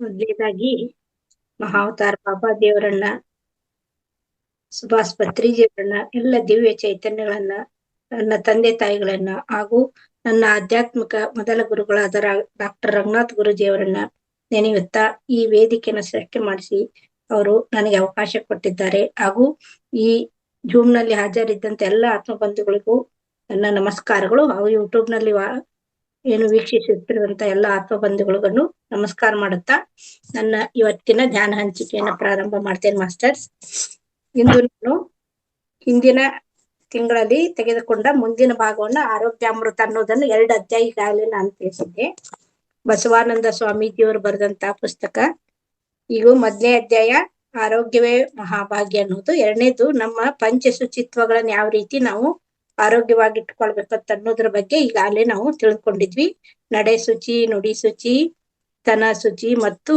ಮೊದಲನೇದಾಗಿ ಮಹಾವತಾರ ಬಾಬಾ ದೇವರನ್ನ, ಸುಭಾಷ್ ಪತ್ರಿಜಿಯವರನ್ನ, ಎಲ್ಲ ದಿವ್ಯ ಚೈತನ್ಯಗಳನ್ನ, ನನ್ನ ತಂದೆ ತಾಯಿಗಳನ್ನ ಹಾಗೂ ನನ್ನ ಆಧ್ಯಾತ್ಮಿಕ ಮೊದಲ ಗುರುಗಳಾದ ಡಾಕ್ಟರ್ ರಂಗನಾಥ್ ಗುರೂಜಿಯವರನ್ನ ನೆನೆಯುತ್ತಾ ಈ ವೇದಿಕೆಯನ್ನು ಸೃಷ್ಟಿ ಮಾಡಿಸಿ ಅವರು ನನಗೆ ಅವಕಾಶ ಕೊಟ್ಟಿದ್ದಾರೆ. ಹಾಗೂ ಈ ಜೂಮ್ ನಲ್ಲಿ ಹಾಜರಿದ್ದಂತ ಎಲ್ಲ ಆತ್ಮ ಬಂಧುಗಳಿಗೂ ನನ್ನ ನಮಸ್ಕಾರಗಳು. ಹಾಗೂ ಯೂಟ್ಯೂಬ್ ನಲ್ಲಿ ಏನು ವೀಕ್ಷಿಸುತ್ತಿರುವಂತ ಎಲ್ಲ ಆತ್ಮ ಬಂಧುಗಳಿಗೂ ನಮಸ್ಕಾರ ಮಾಡುತ್ತಾ ನನ್ನ ಇವತ್ತಿನ ಧ್ಯಾನ ಹಂಚಿಕೆಯನ್ನು ಪ್ರಾರಂಭ ಮಾಡ್ತೇನೆ ಮಾಸ್ಟರ್ಸ್. ಇಂದು ನಾನು ಹಿಂದಿನ ತಿಂಗಳಲ್ಲಿ ತೆಗೆದುಕೊಂಡ ಮುಂದಿನ ಭಾಗವನ್ನ ಆರೋಗ್ಯಾಮೃತ ಅನ್ನೋದನ್ನು 2 ಅಧ್ಯಾಯ ಈಗಾಗಲೇ ನಾನು ತಿಳಿಸಿದ್ದೆ. ಬಸವಾನಂದ ಸ್ವಾಮೀಜಿಯವರು ಬರೆದಂತಹ ಪುಸ್ತಕ. ಈಗ 1ನೇ ಅಧ್ಯಾಯ ಆರೋಗ್ಯವೇ ಮಹಾಭಾಗ್ಯ ಅನ್ನೋದು, 2ನೇದು ನಮ್ಮ ಪಂಚ ಶುಚಿತ್ವಗಳನ್ನ ಯಾವ ರೀತಿ ನಾವು ಆರೋಗ್ಯವಾಗಿ ಇಟ್ಕೊಳ್ಬೇಕಂತ ಅನ್ನೋದ್ರ ಬಗ್ಗೆ ಈಗಾಗಲೇ ನಾವು ತಿಳ್ಕೊಂಡಿದ್ವಿ. ನಡೆ ಶುಚಿ, ನುಡಿ ಶುಚಿ, ತನ ಶುಚಿ ಮತ್ತು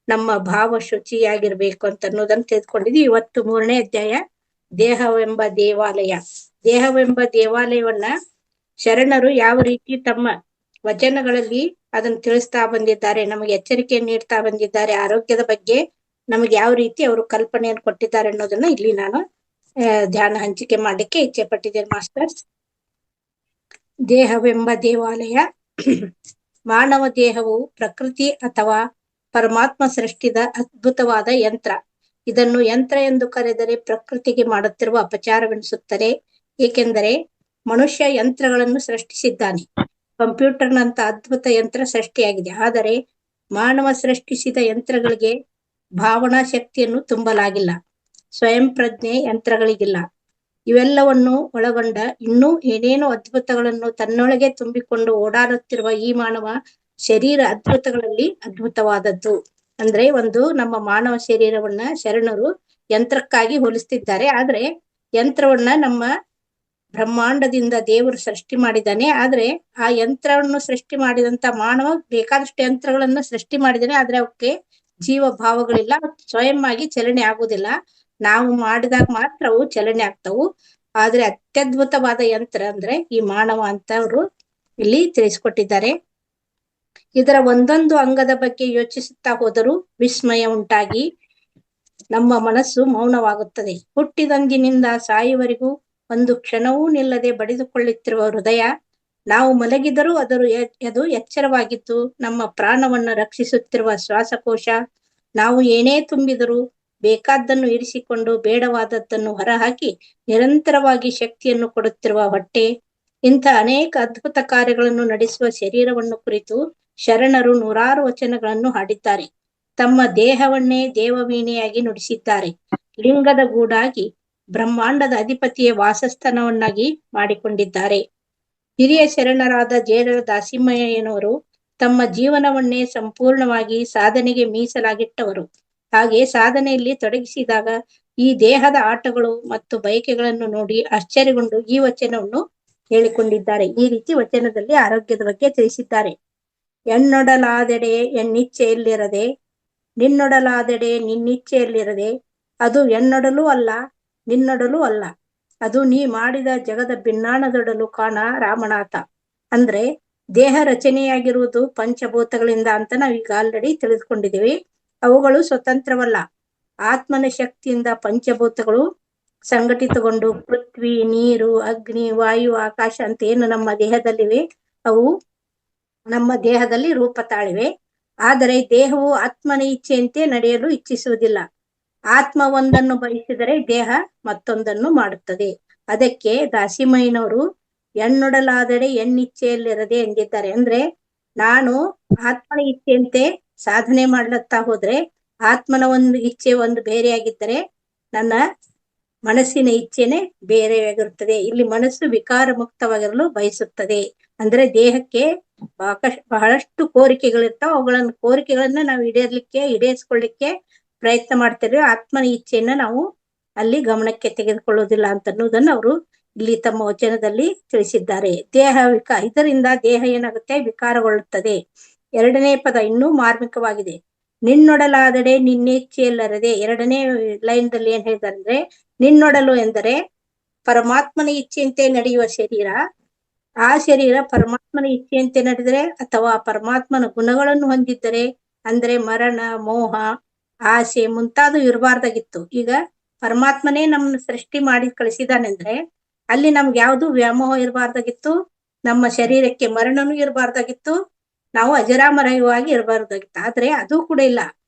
ನಮ್ಮ ಭಾವ ಶುಚಿಯಾಗಿರ್ಬೇಕು ಅಂತ ಅನ್ನೋದನ್ನ ತಿಳ್ಕೊಂಡಿದ್ವಿ. ಇವತ್ತು 3ನೇ ಅಧ್ಯಾಯ ದೇಹವೆಂಬ ದೇವಾಲಯ. ದೇಹವೆಂಬ ದೇವಾಲಯವನ್ನ ಶರಣರು ಯಾವ ರೀತಿ ತಮ್ಮ ವಚನಗಳಲ್ಲಿ ಅದನ್ನ ತಿಳಿಸ್ತಾ ಬಂದಿದ್ದಾರೆ, ನಮಗೆ ಎಚ್ಚರಿಕೆ ನೀಡ್ತಾ ಬಂದಿದ್ದಾರೆ. ಆರೋಗ್ಯದ ಬಗ್ಗೆ ನಮಗೆ ಯಾವ ರೀತಿ ಅವರು ಕಲ್ಪನೆಯನ್ನು ಕೊಟ್ಟಿದ್ದಾರೆ ಅನ್ನೋದನ್ನ ಇಲ್ಲಿ ನಾನು ಧ್ಯಾನ ಹಂಚಿಕೆ ಮಾಡ್ಲಿಕ್ಕೆ ಇಚ್ಛೆ ಪಟ್ಟಿದ್ದೇನೆ ಮಾಸ್ಟರ್ಸ್. ದೇಹವೆಂಬ ದೇವಾಲಯ. ಮಾನವ ದೇಹವು ಪ್ರಕೃತಿ ಅಥವಾ ಪರಮಾತ್ಮ ಸೃಷ್ಟಿದ ಅದ್ಭುತವಾದ ಯಂತ್ರ. ಇದನ್ನು ಯಂತ್ರ ಎಂದು ಕರೆದರೆ ಪ್ರಕೃತಿಗೆ ಮಾಡುತ್ತಿರುವ ಅಪಚಾರವೆನಿಸುತ್ತದೆ. ಏಕೆಂದರೆ ಮನುಷ್ಯ ಯಂತ್ರಗಳನ್ನು ಸೃಷ್ಟಿಸಿದ್ದಾನೆ. ಕಂಪ್ಯೂಟರ್ನಂತ ಅದ್ಭುತ ಯಂತ್ರ ಸೃಷ್ಟಿಯಾಗಿದೆ. ಆದರೆ ಮಾನವ ಸೃಷ್ಟಿಸಿದ ಯಂತ್ರಗಳಿಗೆ ಭಾವನಾ ಶಕ್ತಿಯನ್ನು ತುಂಬಲಾಗಿಲ್ಲ. ಸ್ವಯಂ ಪ್ರಜ್ಞೆ ಯಂತ್ರಗಳಿಗಿಲ್ಲ. ಇವೆಲ್ಲವನ್ನು ಒಳಗೊಂಡ ಇನ್ನೂ ಏನೇನೋ ಅದ್ಭುತಗಳನ್ನು ತನ್ನೊಳಗೆ ತುಂಬಿಕೊಂಡು ಓಡಾಡುತ್ತಿರುವ ಈ ಮಾನವ ಶರೀರ ಅದ್ಭುತಗಳಲ್ಲಿ ಅದ್ಭುತವಾದದ್ದು. ಅಂದ್ರೆ ನಮ್ಮ ಮಾನವ ಶರೀರವನ್ನ ಶರಣರು ಯಂತ್ರಕ್ಕಾಗಿ ಹೋಲಿಸ್ತಿದ್ದಾರೆ. ಆದ್ರೆ ಯಂತ್ರವನ್ನ ನಮ್ಮ ಬ್ರಹ್ಮಾಂಡದಿಂದ ದೇವರು ಸೃಷ್ಟಿ ಮಾಡಿದ್ದಾನೆ. ಆದ್ರೆ ಆ ಯಂತ್ರವನ್ನು ಸೃಷ್ಟಿ ಮಾಡಿದಂತ ಮಾನವ ಬೇಕಾದಷ್ಟು ಯಂತ್ರಗಳನ್ನು ಸೃಷ್ಟಿ ಮಾಡಿದ್ದಾನೆ. ಆದ್ರೆ ಅವಕ್ಕೆ ಜೀವ ಭಾವಗಳಿಲ್ಲ, ಸ್ವಯಂ ಆಗಿ ಚಲನೆ ಆಗುವುದಿಲ್ಲ. ನಾವು ಮಾಡಿದಾಗ ಮಾತ್ರ ಅವು ಚಲನೆ ಆಗ್ತಾವು. ಆದ್ರೆ ಅತ್ಯದ್ಭುತವಾದ ಯಂತ್ರ ಅಂದ್ರೆ ಈ ಮಾನವ ಅಂತ ಅವರು ಇಲ್ಲಿ ತಿಳಿಸ್ಕೊಟ್ಟಿದ್ದಾರೆ. ಇದರ ಒಂದೊಂದು ಅಂಗದ ಬಗ್ಗೆ ಯೋಚಿಸುತ್ತಾ ಹೋದರೂ ವಿಸ್ಮಯ ಉಂಟಾಗಿ ನಮ್ಮ ಮನಸ್ಸು ಮೌನವಾಗುತ್ತದೆ. ಹುಟ್ಟಿದಂದಿನಿಂದ ಸಾಯುವವರೆಗೂ ಒಂದು ಕ್ಷಣವೂ ನಿಲ್ಲದೆ ಬಡಿದುಕೊಳ್ಳುತ್ತಿರುವ ಹೃದಯ, ನಾವು ಮಲಗಿದರೂ ಅದು ಎಚ್ಚರವಾಗಿದ್ದು ನಮ್ಮ ಪ್ರಾಣವನ್ನು ರಕ್ಷಿಸುತ್ತಿರುವ ಶ್ವಾಸಕೋಶ, ನಾವು ಏನೇ ತುಂಬಿದರೂ ಬೇಕಾದ್ದನ್ನು ಇರಿಸಿಕೊಂಡು ಬೇಡವಾದದ್ದನ್ನು ಹೊರಹಾಕಿ ನಿರಂತರವಾಗಿ ಶಕ್ತಿಯನ್ನು ಕೊಡುತ್ತಿರುವ ಹೊಟ್ಟೆ, ಇಂಥ ಅನೇಕ ಅದ್ಭುತ ಕಾರ್ಯಗಳನ್ನು ನಡೆಸುವ ಶರೀರವನ್ನು ಕುರಿತು ಶರಣರು ನೂರಾರು ವಚನಗಳನ್ನು ಹಾಡಿದ್ದಾರೆ. ತಮ್ಮ ದೇಹವನ್ನೇ ದೇವವೀಣೆಯಾಗಿ ನುಡಿಸಿದ್ದಾರೆ. ಲಿಂಗದ ಗೂಡಾಗಿ ಬ್ರಹ್ಮಾಂಡದ ಅಧಿಪತಿಯ ವಾಸಸ್ಥಾನವನ್ನಾಗಿ ಮಾಡಿಕೊಂಡಿದ್ದಾರೆ. ಹಿರಿಯ ಶರಣರಾದ ಜೇಡರ ದಾಸಿಮಯ್ಯನವರು ತಮ್ಮ ಜೀವನವನ್ನೇ ಸಂಪೂರ್ಣವಾಗಿ ಸಾಧನೆಗೆ ಮೀಸಲಾಗಿಟ್ಟವರು. ಹಾಗೆ ಸಾಧನೆಯಲ್ಲಿ ತೊಡಗಿಸಿದಾಗ ಈ ದೇಹದ ಆಟಗಳು ಮತ್ತು ಬಯಕೆಗಳನ್ನು ನೋಡಿ ಆಶ್ಚರ್ಯಗೊಂಡು ಈ ವಚನವನ್ನು ಹೇಳಿಕೊಂಡಿದ್ದಾರೆ. ಈ ರೀತಿ ವಚನದಲ್ಲಿ ಆರೋಗ್ಯದ ಬಗ್ಗೆ ತಿಳಿಸಿದ್ದಾರೆ. ಎನ್ನೊಡಲಾದೆಡೆ ಎನ್ನಿಚ್ಛೆಯಲ್ಲಿರದೆ, ನಿನ್ನೊಡಲಾದೆಡೆ ನಿನ್ನಿಚ್ಛೆಯಲ್ಲಿರದೆ, ಅದು ಎನ್ನೊಡಲೂ ಅಲ್ಲ ನಿನ್ನೊಡಲೂ ಅಲ್ಲ, ಅದು ನೀ ಮಾಡಿದ ಜಗದ ಭಿನ್ನಾಣದೊಡಲು ಕಾಣ ರಾಮನಾಥ. ಅಂದ್ರೆ ದೇಹ ರಚನೆಯಾಗಿರುವುದು ಪಂಚಭೂತಗಳಿಂದ ಅಂತ ನಾವೀಗ ಆಲ್ರೆಡಿ ತಿಳಿದುಕೊಂಡಿದ್ದೀವಿ. ಅವುಗಳು ಸ್ವತಂತ್ರವಲ್ಲ. ಆತ್ಮನ ಶಕ್ತಿಯಿಂದ ಪಂಚಭೂತಗಳು ಸಂಘಟಿತಗೊಂಡು ಪೃಥ್ವಿ, ನೀರು, ಅಗ್ನಿ, ವಾಯು, ಆಕಾಶ ಅಂತ ಏನು ನಮ್ಮ ದೇಹದಲ್ಲಿವೆ ಅವು ನಮ್ಮ ದೇಹದಲ್ಲಿ ರೂಪ ತಾಳಿವೆ. ಆದರೆ ದೇಹವು ಆತ್ಮನ ಇಚ್ಛೆಯಂತೆ ನಡೆಯಲು ಇಚ್ಛಿಸುವುದಿಲ್ಲ. ಆತ್ಮ ಒಂದನ್ನು ಬಯಸಿದರೆ ದೇಹ ಮತ್ತೊಂದನ್ನು ಮಾಡುತ್ತದೆ. ಅದಕ್ಕೆ ದಾಸಿಮಯ್ಯನವರು ಎನ್ನೊಡಲಾದೆಡೆ ಎನ್ನಿಚ್ಛೆಯಲ್ಲಿರದೆ ಎಂದಿದ್ದಾರೆ. ಅಂದ್ರೆ ನಾನು ಆತ್ಮನ ಇಚ್ಛೆಯಂತೆ ಸಾಧನೆ ಮಾಡ್ಲತ್ತಾ ಹೋದ್ರೆ ಆತ್ಮನ ಒಂದು ಇಚ್ಛೆ ಒಂದು ಬೇರೆಯಾಗಿದ್ದರೆ ನನ್ನ ಮನಸ್ಸಿನ ಇಚ್ಛೆನೆ ಬೇರೆಯಾಗಿರುತ್ತದೆ. ಇಲ್ಲಿ ಮನಸ್ಸು ವಿಕಾರ ಮುಕ್ತವಾಗಿರಲು ಬಯಸುತ್ತದೆ. ಅಂದ್ರೆ ದೇಹಕ್ಕೆ ಬಹಳಷ್ಟು ಕೋರಿಕೆಗಳಿರ್ತಾವ. ಕೋರಿಕೆಗಳನ್ನ ನಾವು ಈಡೇರಿಸ್ಕೊಳ್ಳಿಕ್ಕೆ ಪ್ರಯತ್ನ ಮಾಡ್ತೇವೆ. ಆತ್ಮನ ಇಚ್ಛೆಯನ್ನ ನಾವು ಅಲ್ಲಿ ಗಮನಕ್ಕೆ ತೆಗೆದುಕೊಳ್ಳುವುದಿಲ್ಲ ಅಂತ ಅನ್ನೋದನ್ನ ಅವರು ಇಲ್ಲಿ ತಮ್ಮ ವಚನದಲ್ಲಿ ತಿಳಿಸಿದ್ದಾರೆ. ಇದರಿಂದ ದೇಹ ಏನಾಗುತ್ತೆ, ವಿಕಾರಗೊಳ್ಳುತ್ತದೆ. 2ನೇ ಪದ ಇನ್ನೂ ಮಾರ್ಮಿಕವಾಗಿದೆ. ನಿನ್ನೊಡಲಾದಡೆ ನಿನ್ನಿಚ್ಛೆಯಲ್ಲರದೆ. 2ನೇ ಲೈನ್ದಲ್ಲಿ ಏನ್ ಹೇಳಿದ್ದಾರೆ ಅಂದ್ರೆ, ನಿನ್ನೊಡಲು ಎಂದರೆ ಪರಮಾತ್ಮನ ಇಚ್ಛೆಯಂತೆ ನಡೆಯುವ ಶರೀರ. ಆ ಶರೀರ ಪರಮಾತ್ಮನ ಇಚ್ಛೆಯಂತೆ ನಡೆದರೆ ಅಥವಾ ಪರಮಾತ್ಮನ ಗುಣಗಳನ್ನು ಹೊಂದಿದ್ದರೆ ಅಂದ್ರೆ ಮರಣ, ಮೋಹ, ಆಸೆ ಮುಂತಾದವು ಇರಬಾರ್ದಾಗಿತ್ತು. ಈಗ ಪರಮಾತ್ಮನೇ ನಮ್ಮನ್ನ ಸೃಷ್ಟಿ ಮಾಡಿ ಕಳಿಸಿದಾನೆಂದ್ರೆ ಅಲ್ಲಿ ನಮ್ಗೆ ಯಾವ್ದು ವ್ಯಾಮೋಹ ಇರಬಾರ್ದಾಗಿತ್ತು, ನಮ್ಮ ಶರೀರಕ್ಕೆ ಮರಣನೂ ಇರಬಾರ್ದಾಗಿತ್ತು, ನಾವು ಅಜರಾಮರವಾಗಿ ಇರಬಾರ್ದಾಗಿತ್ತು. ಆದ್ರೆ ಅದು ಕೂಡ ಇಲ್ಲ.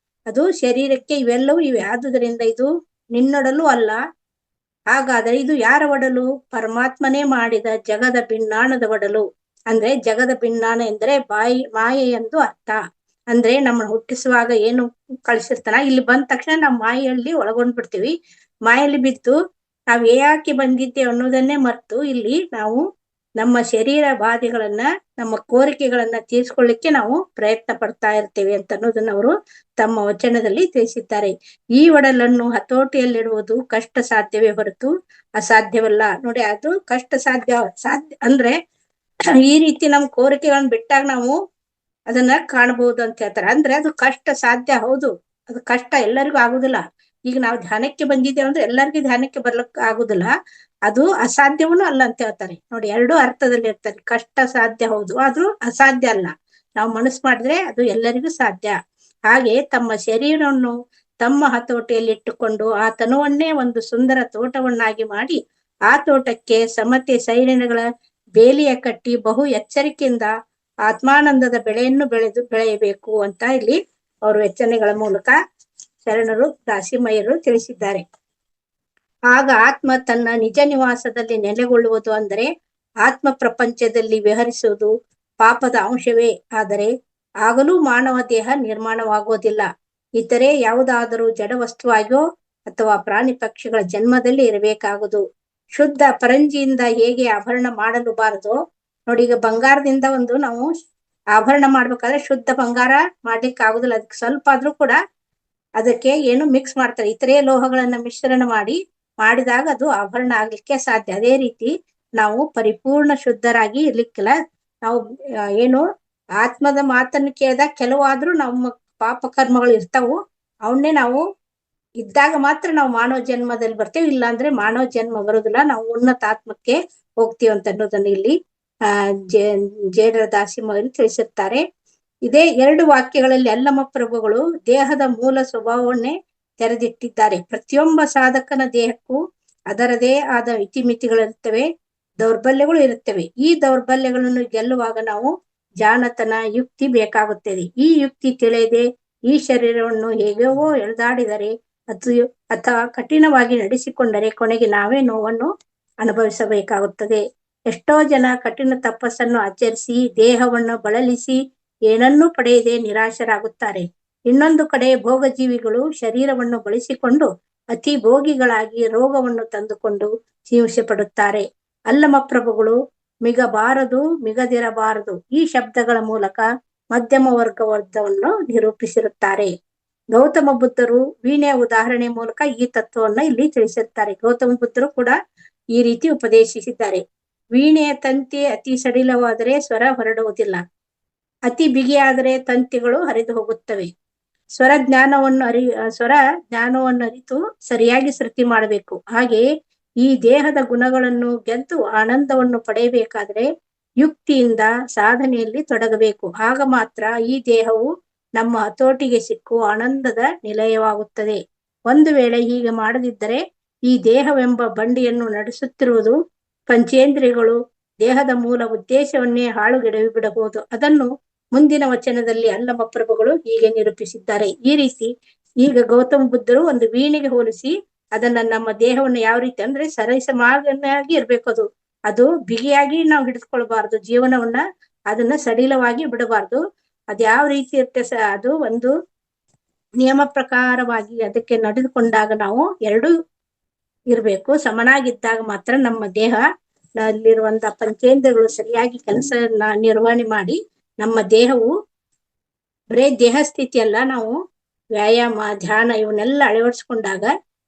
ಅದು ಶರೀರಕ್ಕೆ ಇವೆಲ್ಲವೂ ಇವೆ. ಆದುದರಿಂದ ಇದು ನಿನ್ನೊಡಲು ಅಲ್ಲ. ಹಾಗಾದರೆ ಇದು ಯಾರ ಒಡಲು? ಪರಮಾತ್ಮನೇ ಮಾಡಿದ ಜಗದ ಭಿನ್ನಾಣದ ಒಡಲು. ಅಂದ್ರೆ ಜಗದ ಭಿನ್ನಾಣ ಎಂದರೆ ಮಾಯೆ ಎಂದು ಅರ್ಥ. ಅಂದ್ರೆ ನಮ್ಮನ್ನ ಹುಟ್ಟಿಸುವಾಗ ಏನು ಕಳಿಸಿರ್ತಾನ, ಇಲ್ಲಿ ಬಂದ ತಕ್ಷಣ ನಾವು ಮಾಯೆಯಲ್ಲಿ ಒಳಗೊಂಡ್ ಬಿಡ್ತೀವಿ. ಮಾಯೆಯಲ್ಲಿ ಬಿದ್ದು ನಾವ್ ಯಾಕೆ ಬಂದಿದ್ದೇವೆ ಅನ್ನೋದನ್ನೇ ಮರ್ತು ಇಲ್ಲಿ ನಾವು ನಮ್ಮ ಶರೀರ ಬಾಧೆಗಳನ್ನ, ನಮ್ಮ ಕೋರಿಕೆಗಳನ್ನ ತೀರ್ಸ್ಕೊಳ್ಳಿಕ್ಕೆ ನಾವು ಪ್ರಯತ್ನ ಪಡ್ತಾ ಇರ್ತೇವೆ ಅಂತ ಅನ್ನೋದನ್ನ ಅವರು ತಮ್ಮ ವಚನದಲ್ಲಿ ತಿಳಿಸಿದ್ದಾರೆ. ಈ ಒಡಲನ್ನು ಹತೋಟಿಯಲ್ಲಿಡುವುದು ಕಷ್ಟ ಸಾಧ್ಯವೇ ಹೊರತು ಅಸಾಧ್ಯವಲ್ಲ. ನೋಡಿ, ಅದು ಕಷ್ಟ ಸಾಧ್ಯ ಅಂದ್ರೆ ಈ ರೀತಿ ನಮ್ ಕೋರಿಕೆಗಳನ್ನ ಬಿಟ್ಟಾಗ ನಾವು ಅದನ್ನ ಕಾಣಬಹುದು ಅಂತ ಹೇಳ್ತಾರೆ. ಅಂದ್ರೆ ಅದು ಕಷ್ಟ ಸಾಧ್ಯ, ಹೌದು, ಅದು ಕಷ್ಟ ಎಲ್ಲರಿಗೂ ಆಗುದಿಲ್ಲ. ಈಗ ನಾವು ಧ್ಯಾನಕ್ಕೆ ಬಂದಿದ್ದೇವೆ ಅಂದ್ರೆ ಎಲ್ಲರಿಗೂ ಧ್ಯಾನಕ್ಕೆ ಬರ್ಲಕ್ ಆಗುದಿಲ್ಲ. ಅದು ಅಸಾಧ್ಯವೂ ಅಲ್ಲ ಅಂತ ಹೇಳ್ತಾರೆ. ನೋಡಿ, ಎರಡೂ ಅರ್ಥದಲ್ಲಿ ಇರ್ತಾರೆ. ಕಷ್ಟ ಸಾಧ್ಯ ಹೌದು, ಆದ್ರೂ ಅಸಾಧ್ಯ ಅಲ್ಲ. ನಾವು ಮನಸ್ಸು ಮಾಡಿದ್ರೆ ಅದು ಎಲ್ಲರಿಗೂ ಸಾಧ್ಯ. ಹಾಗೆ ತಮ್ಮ ಶರೀರವನ್ನು ತಮ್ಮ ಹತೋಟಿಯಲ್ಲಿ ಇಟ್ಟುಕೊಂಡು ಆ ತನುವನ್ನೇ ಒಂದು ಸುಂದರ ತೋಟವನ್ನಾಗಿ ಮಾಡಿ ಆ ತೋಟಕ್ಕೆ ಸಮತೆ ಸೈರಣಗಳ ಬೇಲಿಯ ಕಟ್ಟಿ ಬಹು ಎಚ್ಚರಿಕೆಯಿಂದ ಆತ್ಮಾನಂದದ ಬೆಳೆಯನ್ನು ಬೆಳೆಯಬೇಕು ಅಂತ ಇಲ್ಲಿ ಅವರು ವಚನಗಳ ಮೂಲಕ ಶರಣರು ದಾಸಿಮಯ್ಯರು ತಿಳಿಸಿದ್ದಾರೆ. ಆಗ ಆತ್ಮ ತನ್ನ ನಿಜ ನಿವಾಸದಲ್ಲಿ ನೆಲೆಗೊಳ್ಳುವುದು. ಅಂದರೆ ಆತ್ಮ ಪ್ರಪಂಚದಲ್ಲಿ ವಿಹರಿಸುವುದು ಪಾಪದ ಅಂಶವೇ. ಆದರೆ ಆಗಲೂ ಮಾನವ ದೇಹ ನಿರ್ಮಾಣವಾಗುವುದಿಲ್ಲ. ಇತರೆ ಯಾವುದಾದರೂ ಜಡ ವಸ್ತುವಾಗಿಯೋ ಅಥವಾ ಪ್ರಾಣಿ ಪಕ್ಷಿಗಳ ಜನ್ಮದಲ್ಲಿ ಇರಬೇಕಾಗುವುದು. ಶುದ್ಧ ಪರಂಜಿಯಿಂದ ಹೇಗೆ ಆಭರಣ ಮಾಡಲು ಬಾರದೋ, ನೋಡಿ, ಈಗ ಬಂಗಾರದಿಂದ ಒಂದು ನಾವು ಆಭರಣ ಮಾಡ್ಬೇಕಾದ್ರೆ ಶುದ್ಧ ಬಂಗಾರ ಮಾಡ್ಲಿಕ್ಕೆ ಆಗುದಿಲ್ಲ. ಅದಕ್ಕೆ ಸ್ವಲ್ಪ ಆದ್ರೂ ಕೂಡ ಅದಕ್ಕೆ ಏನು ಮಿಕ್ಸ್ ಮಾಡ್ತಾರೆ, ಇತರೆ ಲೋಹಗಳನ್ನ ಮಿಶ್ರಣ ಮಾಡಿದಾಗ ಅದು ಆಭರಣ ಆಗ್ಲಿಕ್ಕೆ ಸಾಧ್ಯ. ಅದೇ ರೀತಿ ನಾವು ಪರಿಪೂರ್ಣ ಶುದ್ಧರಾಗಿ ಇರ್ಲಿಕ್ಕಿಲ್ಲ. ನಾವು ಏನು ಆತ್ಮದ ಮಾತನ್ನು ಕೇಳಿದಾಗ ಕೆಲವಾದ್ರೂ ನಮ್ಮ ಪಾಪ ಕರ್ಮಗಳು ಇರ್ತಾವು. ಅವನ್ನೇ ನಾವು ಇದ್ದಾಗ ಮಾತ್ರ ನಾವು ಮಾನವ ಜನ್ಮದಲ್ಲಿ ಬರ್ತೇವೆ, ಇಲ್ಲ ಅಂದ್ರೆ ಮಾನವ ಜನ್ಮ ಬರುದಿಲ್ಲ, ನಾವು ಉನ್ನತ ಆತ್ಮಕ್ಕೆ ಹೋಗ್ತೀವಿ ಅಂತ ಅನ್ನೋದನ್ನ ಇಲ್ಲಿ ಜೇಡರ ದಾಸಿಮಯ್ಯರು ತಿಳಿಸುತ್ತಾರೆ. ಇದೇ 2 ವಾಕ್ಯಗಳಲ್ಲಿ ಅಲ್ಲಮ ಪ್ರಭುಗಳು ದೇಹದ ಮೂಲ ಸ್ವಭಾವವನ್ನೇ ತೆರೆದಿಟ್ಟಿದ್ದಾರೆ. ಪ್ರತಿಯೊಬ್ಬ ಸಾಧಕನ ದೇಹಕ್ಕೂ ಅದರದೇ ಆದ ಇತಿಮಿತಿಗಳಿರುತ್ತವೆ, ದೌರ್ಬಲ್ಯಗಳು ಇರುತ್ತವೆ. ಈ ದೌರ್ಬಲ್ಯಗಳನ್ನು ಗೆಲ್ಲುವಾಗ ನಾವು ಜಾಣತನ, ಯುಕ್ತಿ ಬೇಕಾಗುತ್ತದೆ. ಈ ಯುಕ್ತಿ ತಿಳಿಯದೆ ಈ ಶರೀರವನ್ನು ಹೇಗೋ ಎಳೆದಾಡಿದರೆ ಅಥವಾ ಕಠಿಣವಾಗಿ ನಡೆಸಿಕೊಂಡರೆ ಕೊನೆಗೆ ನಾವೇ ನೋವನ್ನು ಅನುಭವಿಸಬೇಕಾಗುತ್ತದೆ. ಎಷ್ಟೋ ಜನ ಕಠಿಣ ತಪಸ್ಸನ್ನು ಆಚರಿಸಿ ದೇಹವನ್ನು ಬಳಲಿಸಿ ಏನನ್ನೂ ಪಡೆಯದೆ ನಿರಾಶರಾಗುತ್ತಾರೆ. ಇನ್ನೊಂದು ಕಡೆ ಭೋಗಜೀವಿಗಳು ಶರೀರವನ್ನು ಬಳಸಿಕೊಂಡು ಅತಿ ಭೋಗಿಗಳಾಗಿ ರೋಗವನ್ನು ತಂದುಕೊಂಡು ಹಿಂಸೆ ಪಡುತ್ತಾರೆ. ಅಲ್ಲಮ ಪ್ರಭುಗಳು ಮಿಗಬಾರದು, ಮಿಗದಿರಬಾರದು ಈ ಶಬ್ದಗಳ ಮೂಲಕ ಮಧ್ಯಮ ವರ್ಗವನ್ನು ನಿರೂಪಿಸಿರುತ್ತಾರೆ. ಗೌತಮ ಬುದ್ಧರು ವೀಣೆಯ ಉದಾಹರಣೆ ಮೂಲಕ ಈ ತತ್ವವನ್ನ ಇಲ್ಲಿ ತಿಳಿಸಿರುತ್ತಾರೆ. ಗೌತಮ ಬುದ್ಧರು ಕೂಡ ಈ ರೀತಿ ಉಪದೇಶಿಸಿದ್ದಾರೆ. ವೀಣೆಯ ತಂತಿ ಅತಿ ಸಡಿಲವಾದರೆ ಸ್ವರ ಹೊರಡುವುದಿಲ್ಲ, ಅತಿ ಬಿಗಿಯಾದರೆ ತಂತಿಗಳು ಹರಿದು ಹೋಗುತ್ತವೆ. ಸ್ವರ ಜ್ಞಾನವನ್ನು ಅರಿತು ಸರಿಯಾಗಿ ಶ್ರುತಿ ಮಾಡಬೇಕು. ಹಾಗೆ ಈ ದೇಹದ ಗುಣಗಳನ್ನು ಗೆದ್ದು ಆನಂದವನ್ನು ಪಡೆಯಬೇಕಾದ್ರೆ ಯುಕ್ತಿಯಿಂದ ಸಾಧನೆಯಲ್ಲಿ ತೊಡಗಬೇಕು. ಆಗ ಮಾತ್ರ ಈ ದೇಹವು ನಮ್ಮ ಹತೋಟಿಗೆ ಸಿಕ್ಕು ಆನಂದದ ನಿಲಯವಾಗುತ್ತದೆ. ಒಂದು ವೇಳೆ ಹೀಗೆ ಮಾಡದಿದ್ದರೆ ಈ ದೇಹವೆಂಬ ಬಂಡಿಯನ್ನು ನಡೆಸುತ್ತಿರುವುದು ಪಂಚೇಂದ್ರಿಯಗಳು ದೇಹದ ಮೂಲ ಉದ್ದೇಶವನ್ನೇ ಹಾಳುಗೆಡವಿಬಿಡಬಹುದು. ಅದನ್ನು ಮುಂದಿನ ವಚನದಲ್ಲಿ ಅಲ್ಲಮ ಪ್ರಭುಗಳು ಹೀಗೆ ನಿರೂಪಿಸಿದ್ದಾರೆ. ಈ ರೀತಿ ಈಗ ಗೌತಮ ಬುದ್ಧರು ಒಂದು ವೀಣೆಗೆ ಹೋಲಿಸಿ ಅದನ್ನ ನಮ್ಮ ದೇಹವನ್ನು ಯಾವ ರೀತಿ ಅಂದ್ರೆ ಸರಿಸಮಾಗಿ ಇರ್ಬೇಕು. ಅದು ಬಿಗಿಯಾಗಿ ನಾವು ಹಿಡಿದುಕೊಳ್ಬಾರ್ದು. ಜೀವನವನ್ನ ಅದನ್ನ ಸಡಿಲವಾಗಿ ಬಿಡಬಾರ್ದು. ಅದ್ಯಾವ ರೀತಿ ಇರುತ್ತೆ, ಅದು ಒಂದು ನಿಯಮ ಪ್ರಕಾರವಾಗಿ ಅದಕ್ಕೆ ನಡೆದುಕೊಂಡಾಗ ನಾವು ಎರಡೂ ಇರ್ಬೇಕು. ಸಮನಾಗಿದ್ದಾಗ ಮಾತ್ರ ನಮ್ಮ ದೇಹ ಅಲ್ಲಿರುವಂತಹ ಪಂಚೇಂದ್ರಿಯಗಳು ಸರಿಯಾಗಿ ಕೆಲಸ ನಿರ್ವಹಣೆ ಮಾಡಿ ನಮ್ಮ ದೇಹವು ಬರೇ ದೇಹ ಸ್ಥಿತಿ ಅಲ್ಲ, ನಾವು ವ್ಯಾಯಾಮ, ಧ್ಯಾನ ಇವನ್ನೆಲ್ಲ ಅಳವಡಿಸ್ಕೊಂಡಾಗ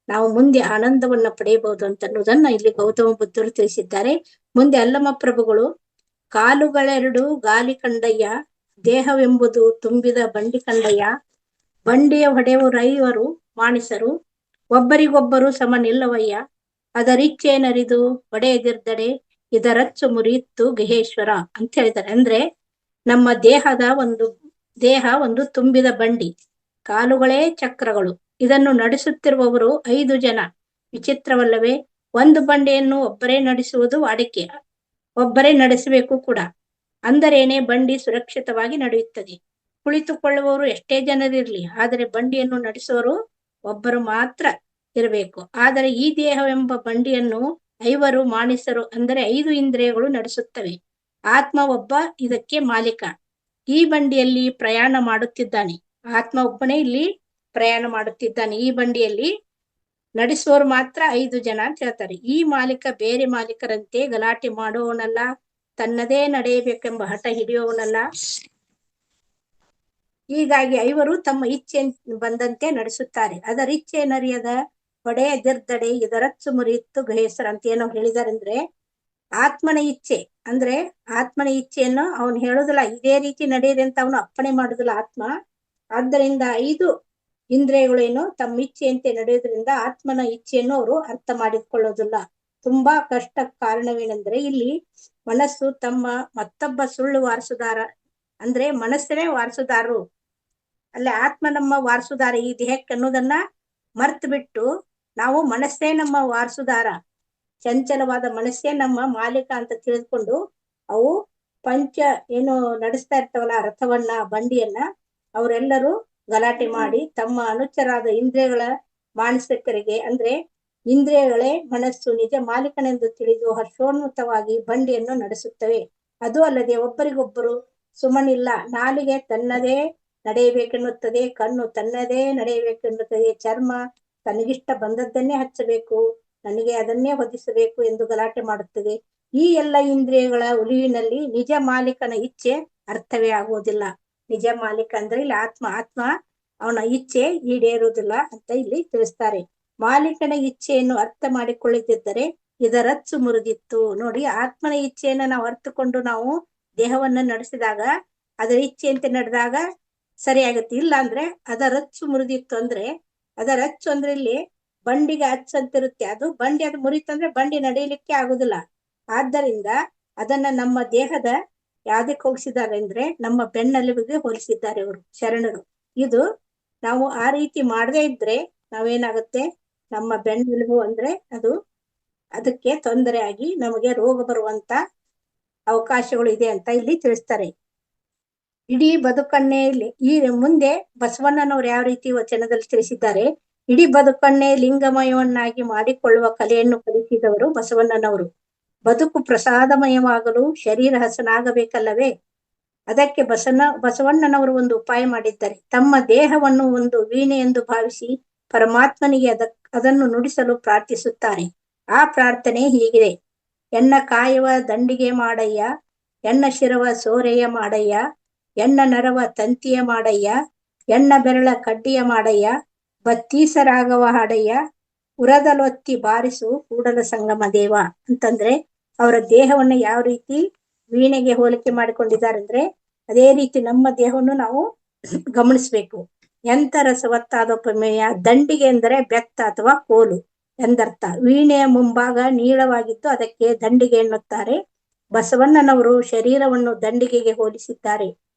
ನಾವು ಮುಂದೆ ಆನಂದವನ್ನ ಪಡೆಯಬಹುದು ಅಂತ ಅನ್ನೋದನ್ನ ಇಲ್ಲಿ ಗೌತಮ ಬುದ್ಧರು ತಿಳಿಸಿದ್ದಾರೆ. ಮುಂದೆ ಅಲ್ಲಮ ಪ್ರಭುಗಳು ಕಾಲುಗಳೆರಡು ಗಾಲಿ ಕಂಡಯ್ಯ, ದೇಹವೆಂಬುದು ತುಂಬಿದ ಬಂಡಿ ಕಂಡಯ್ಯ, ಬಂಡಿಯ ಹೊಡೆಯುವರೈವರು ಮಾಣಿಸರು, ಒಬ್ಬರಿಗೊಬ್ಬರು ಸಮ ನಿಲ್ಲವಯ್ಯ, ಅದರಿಚ್ಚೇನರಿದು ಒಡೆಯದಿರ್ದಡೆ ಇದರಚ್ಚು ಮುರಿಯಿತ್ತು ಗಹೇಶ್ವರ ಅಂತ ಹೇಳಿದ್ದಾರೆ. ಅಂದ್ರೆ ನಮ್ಮ ದೇಹದ ಒಂದು ದೇಹ ಒಂದು ತುಂಬಿದ ಬಂಡಿ, ಕಾಲುಗಳೇ ಚಕ್ರಗಳು. ಇದನ್ನು ನಡೆಸುತ್ತಿರುವವರು 5 ಜನ. ವಿಚಿತ್ರವಲ್ಲವೇ? ಒಂದು ಬಂಡಿಯನ್ನು ಒಬ್ಬರೇ ನಡೆಸುವುದು ವಾಡಿಕೆ, ಒಬ್ಬರೇ ನಡೆಸಬೇಕು ಕೂಡ. ಅಂದರೇನೆ ಬಂಡಿ ಸುರಕ್ಷಿತವಾಗಿ ನಡೆಯುತ್ತದೆ. ಕುಳಿತುಕೊಳ್ಳುವವರು ಎಷ್ಟೇ ಜನರಿರ್ಲಿ, ಆದರೆ ಬಂಡಿಯನ್ನು ನಡೆಸುವವರು ಒಬ್ಬರು ಮಾತ್ರ ಇರಬೇಕು. ಆದರೆ ಈ ದೇಹವೆಂಬ ಬಂಡಿಯನ್ನು 5 ಮಾಣಿಸರು ಅಂದರೆ 5 ಇಂದ್ರಿಯಗಳು ನಡೆಸುತ್ತವೆ. ಆತ್ಮ ಒಬ್ಬ ಇದಕ್ಕೆ ಮಾಲೀಕ. ಈ ಬಂಡಿಯಲ್ಲಿ ಪ್ರಯಾಣ ಮಾಡುತ್ತಿದ್ದಾನೆ. ಆತ್ಮ ಒಬ್ಬನೇ ಇಲ್ಲಿ ಪ್ರಯಾಣ ಮಾಡುತ್ತಿದ್ದಾನೆ. ಈ ಬಂಡಿಯಲ್ಲಿ ನಡೆಸುವವರು ಮಾತ್ರ 5 ಜನ ಅಂತ ಹೇಳ್ತಾರೆ. ಈ ಮಾಲೀಕ ಬೇರೆ ಮಾಲೀಕರಂತೆ ಗಲಾಟೆ ಮಾಡುವವನಲ್ಲ, ತನ್ನದೇ ನಡೆಯಬೇಕೆಂಬ ಹಠ ಹಿಡಿಯುವವನಲ್ಲ. ಹೀಗಾಗಿ 5 ತಮ್ಮ ಇಚ್ಛೆ ಬಂದಂತೆ ನಡೆಸುತ್ತಾರೆ. ಅದರ ಇಚ್ಛೆ ನರಿಯದ ಹೊಡೆಯದಿರ್ದಡೆ ಇದರಚ್ಚು ಮುರಿಯಿತ್ತು ಗಹೇಸರ ಅಂತ ಏನೋ ಹೇಳಿದಾರೆ. ಅಂದ್ರೆ ಆತ್ಮನ ಇಚ್ಛೆ ಅಂದ್ರೆ ಆತ್ಮನ ಇಚ್ಛೆಯನ್ನು ಅವನು ಹೇಳುದಿಲ್ಲ, ಇದೇ ರೀತಿ ನಡೆಯಿರಿ ಅಂತ ಅವನು ಅಪ್ಪಣೆ ಮಾಡುದಿಲ್ಲ ಆತ್ಮ. ಆದ್ದರಿಂದ 5 ಇಂದ್ರಿಯಗಳೇನು ತಮ್ಮ ಇಚ್ಛೆಯಂತೆ ನಡೆಯೋದ್ರಿಂದ ಆತ್ಮನ ಇಚ್ಛೆಯನ್ನು ಅವರು ಅರ್ಥ ಮಾಡಿಕೊಳ್ಳೋದಿಲ್ಲ. ತುಂಬಾ ಕಷ್ಟ. ಕಾರಣವೇನೆಂದ್ರೆ ಇಲ್ಲಿ ಮನಸ್ಸು ತಮ್ಮ ಮತ್ತೊಬ್ಬ ಸುಳ್ಳು ವಾರಸುದಾರ, ಅಂದ್ರೆ ಮನಸ್ಸೇ ವಾರಸುದಾರರು, ಅಲ್ಲಿ ಆತ್ಮ ನಮ್ಮ ವಾರಸುದಾರ ಈ ದೇಹಕ್ಕೆ ಅನ್ನೋದನ್ನ ಮರ್ತು ಬಿಟ್ಟು ನಾವು ಮನಸ್ಸೇ ನಮ್ಮ ವಾರಸುದಾರ, ಚಂಚಲವಾದ ಮನಸ್ಸೇ ನಮ್ಮ ಮಾಲೀಕ ಅಂತ ತಿಳಿದುಕೊಂಡು ಅವು ಪಂಚ ಏನು ನಡೆಸ್ತಾ ಇರ್ತಾವಲ್ಲ ರಥವನ್ನ, ಬಂಡಿಯನ್ನ, ಅವರೆಲ್ಲರೂ ಗಲಾಟೆ ಮಾಡಿ ತಮ್ಮ ಅನುಚರಾದ ಇಂದ್ರಿಯಗಳ ಮಾನಸಿಕರಿಗೆ, ಅಂದ್ರೆ ಇಂದ್ರಿಯಗಳೇ ಮನಸ್ಸು ನಿಜ ಮಾಲೀಕನೆಂದು ತಿಳಿದು ಹರ್ಷೋನ್ಮುಖವಾಗಿ ಬಂಡಿಯನ್ನು ನಡೆಸುತ್ತವೆ. ಅದು ಅಲ್ಲದೆ ಒಬ್ಬರಿಗೊಬ್ಬರು ಸುಮ್ಮನಿಲ್ಲ. ನಾಲಿಗೆ ತನ್ನದೇ ನಡೆಯಬೇಕೆನ್ನುತ್ತದೆ, ಕಣ್ಣು ತನ್ನದೇ ನಡೆಯಬೇಕೆನ್ನುತ್ತದೆ, ಚರ್ಮ ತನಗಿಷ್ಟ ಬಂದದ್ದನ್ನೇ ಹಚ್ಚಬೇಕು, ನನಗೆ ಅದನ್ನೇ ಹೊದಿಸಬೇಕು ಎಂದು ಗಲಾಟೆ ಮಾಡುತ್ತದೆ. ಈ ಎಲ್ಲ ಇಂದ್ರಿಯಗಳ ಉಳಿವಿನಲ್ಲಿ ನಿಜ ಮಾಲೀಕನ ಇಚ್ಛೆ ಅರ್ಥವೇ ಆಗುವುದಿಲ್ಲ. ನಿಜ ಮಾಲೀಕ ಅಂದ್ರೆ ಇಲ್ಲಿ ಆತ್ಮ ಅವನ ಇಚ್ಛೆ ಈಡೇರುವುದಿಲ್ಲ ಅಂತ ಇಲ್ಲಿ ತಿಳಿಸ್ತಾರೆ. ಮಾಲೀಕನ ಇಚ್ಛೆಯನ್ನು ಅರ್ಥ ಮಾಡಿಕೊಳ್ಳದಿದ್ದರೆ ಇದರಚ್ಚು ಮುರಿದಿತ್ತು. ನೋಡಿ, ಆತ್ಮನ ಇಚ್ಛೆಯನ್ನ ನಾವು ಅರ್ಥಕೊಂಡು ನಾವು ದೇಹವನ್ನ ನಡೆಸಿದಾಗ, ಅದರ ಇಚ್ಛೆಯಂತೆ ನಡೆದಾಗ ಸರಿಯಾಗುತ್ತೆ. ಇಲ್ಲ ಅಂದ್ರೆ ಅದರಚ್ಚು ಮುರಿದಿತ್ತು. ಅಂದ್ರೆ ಅದರಚ್ಚು ಅಂದ್ರೆ ಇಲ್ಲಿ ಬಂಡಿಗೆ ಅಚ್ಚು ಅಂತಿರುತ್ತೆ, ಅದು ಬಂಡಿ ಅದು ಮುರಿತಂದ್ರೆ ಬಂಡಿ ನಡೆಯಲಿಕ್ಕೆ ಆಗುದಿಲ್ಲ. ಆದ್ದರಿಂದ ಅದನ್ನ ನಮ್ಮ ದೇಹದ ಯಾವ್ದಕ್ಕೆ ಹೋಲಿಸಿದ್ದಾರೆ ಅಂದ್ರೆ ನಮ್ಮ ಬೆನ್ನೆಲುಬಿಗೆ ಹೋಲಿಸಿದ್ದಾರೆ ಅವರು ಶರಣರು. ಇದು ನಾವು ಆ ರೀತಿ ಮಾಡದೇ ಇದ್ರೆ ನಾವೇನಾಗುತ್ತೆ, ನಮ್ಮ ಬೆನ್ನೆಲುಬು ಅಂದ್ರೆ ಅದಕ್ಕೆ ತೊಂದರೆ ಆಗಿ ನಮಗೆ ರೋಗ ಬರುವಂತ ಅವಕಾಶಗಳು ಇದೆ ಅಂತ ಇಲ್ಲಿ ತಿಳಿಸ್ತಾರೆ. ಇಡೀ ಬದುಕನ್ನೇ ಈ ಮುಂದೆ ಬಸವಣ್ಣನವರು ಯಾವ ರೀತಿ ವಚನದಲ್ಲಿ ತಿಳಿಸಿದ್ದಾರೆ, ಇಡೀ ಬದುಕನ್ನೇ ಲಿಂಗಮಯವನ್ನಾಗಿ ಮಾಡಿಕೊಳ್ಳುವ ಕಲೆಯನ್ನು ಕಲಿಸಿದವರು ಬಸವಣ್ಣನವರು. ಬದುಕು ಪ್ರಸಾದಮಯವಾಗಲು ಶರೀರ ಹಸನಾಗಬೇಕಲ್ಲವೇ? ಅದಕ್ಕೆ ಬಸವಣ್ಣನವರು ಒಂದು ಉಪಾಯ ಮಾಡಿದ್ದಾರೆ. ತಮ್ಮ ದೇಹವನ್ನು ಒಂದು ವೀಣೆ ಎಂದು ಭಾವಿಸಿ ಪರಮಾತ್ಮನಿಗೆ ಅದನ್ನು ನುಡಿಸಲು ಪ್ರಾರ್ಥಿಸುತ್ತಾರೆ. ಆ ಪ್ರಾರ್ಥನೆ ಹೀಗಿದೆ: ಎನ್ನ ಕಾಯವ ದಂಡಿಗೆ ಮಾಡಯ್ಯ, ಎನ್ನ ಶಿರವ ಸೋರೆಯ ಮಾಡಯ್ಯ, ಎನ್ನ ನರವ ತಂತಿಯ ಮಾಡಯ್ಯ, ಎನ್ನ ಬೆರಳ ಕಡ್ಡಿಯ ಮಾಡಯ್ಯ, ಬತ್ತೀಸರಾಗವ ಹಾಡಯ್ಯ, ಉರದಲೊತ್ತಿ ಬಾರಿಸು ಕೂಡಲ ಸಂಗಮ ದೇವ ಅಂತಂದ್ರೆ ಅವರ ದೇಹವನ್ನು ಯಾವ ರೀತಿ ವೀಣೆಗೆ ಹೋಲಿಕೆ ಮಾಡಿಕೊಂಡಿದ್ದಾರೆ ಅಂದ್ರೆ ಅದೇ ರೀತಿ ನಮ್ಮ ದೇಹವನ್ನು ನಾವು ಗಮನಿಸ್ಬೇಕು. ಎಂತ ರಸವತ್ತಾದ ಉಪಮೇಯ. ದಂಡಿಗೆ ಎಂದರೆ ಬೆತ್ತ ಅಥವಾ ಕೋಲು ಎಂದರ್ಥ. ವೀಣೆಯ ಮುಂಭಾಗ ನೀಳವಾಗಿದ್ದು ಅದಕ್ಕೆ ದಂಡಿಗೆ ಎನ್ನುತ್ತಾರೆ. ಬಸವಣ್ಣನವರು ಶರೀರವನ್ನು ದಂಡಿಗೆಗೆ ಹೋಲಿಸಿದ್ದಾರೆ.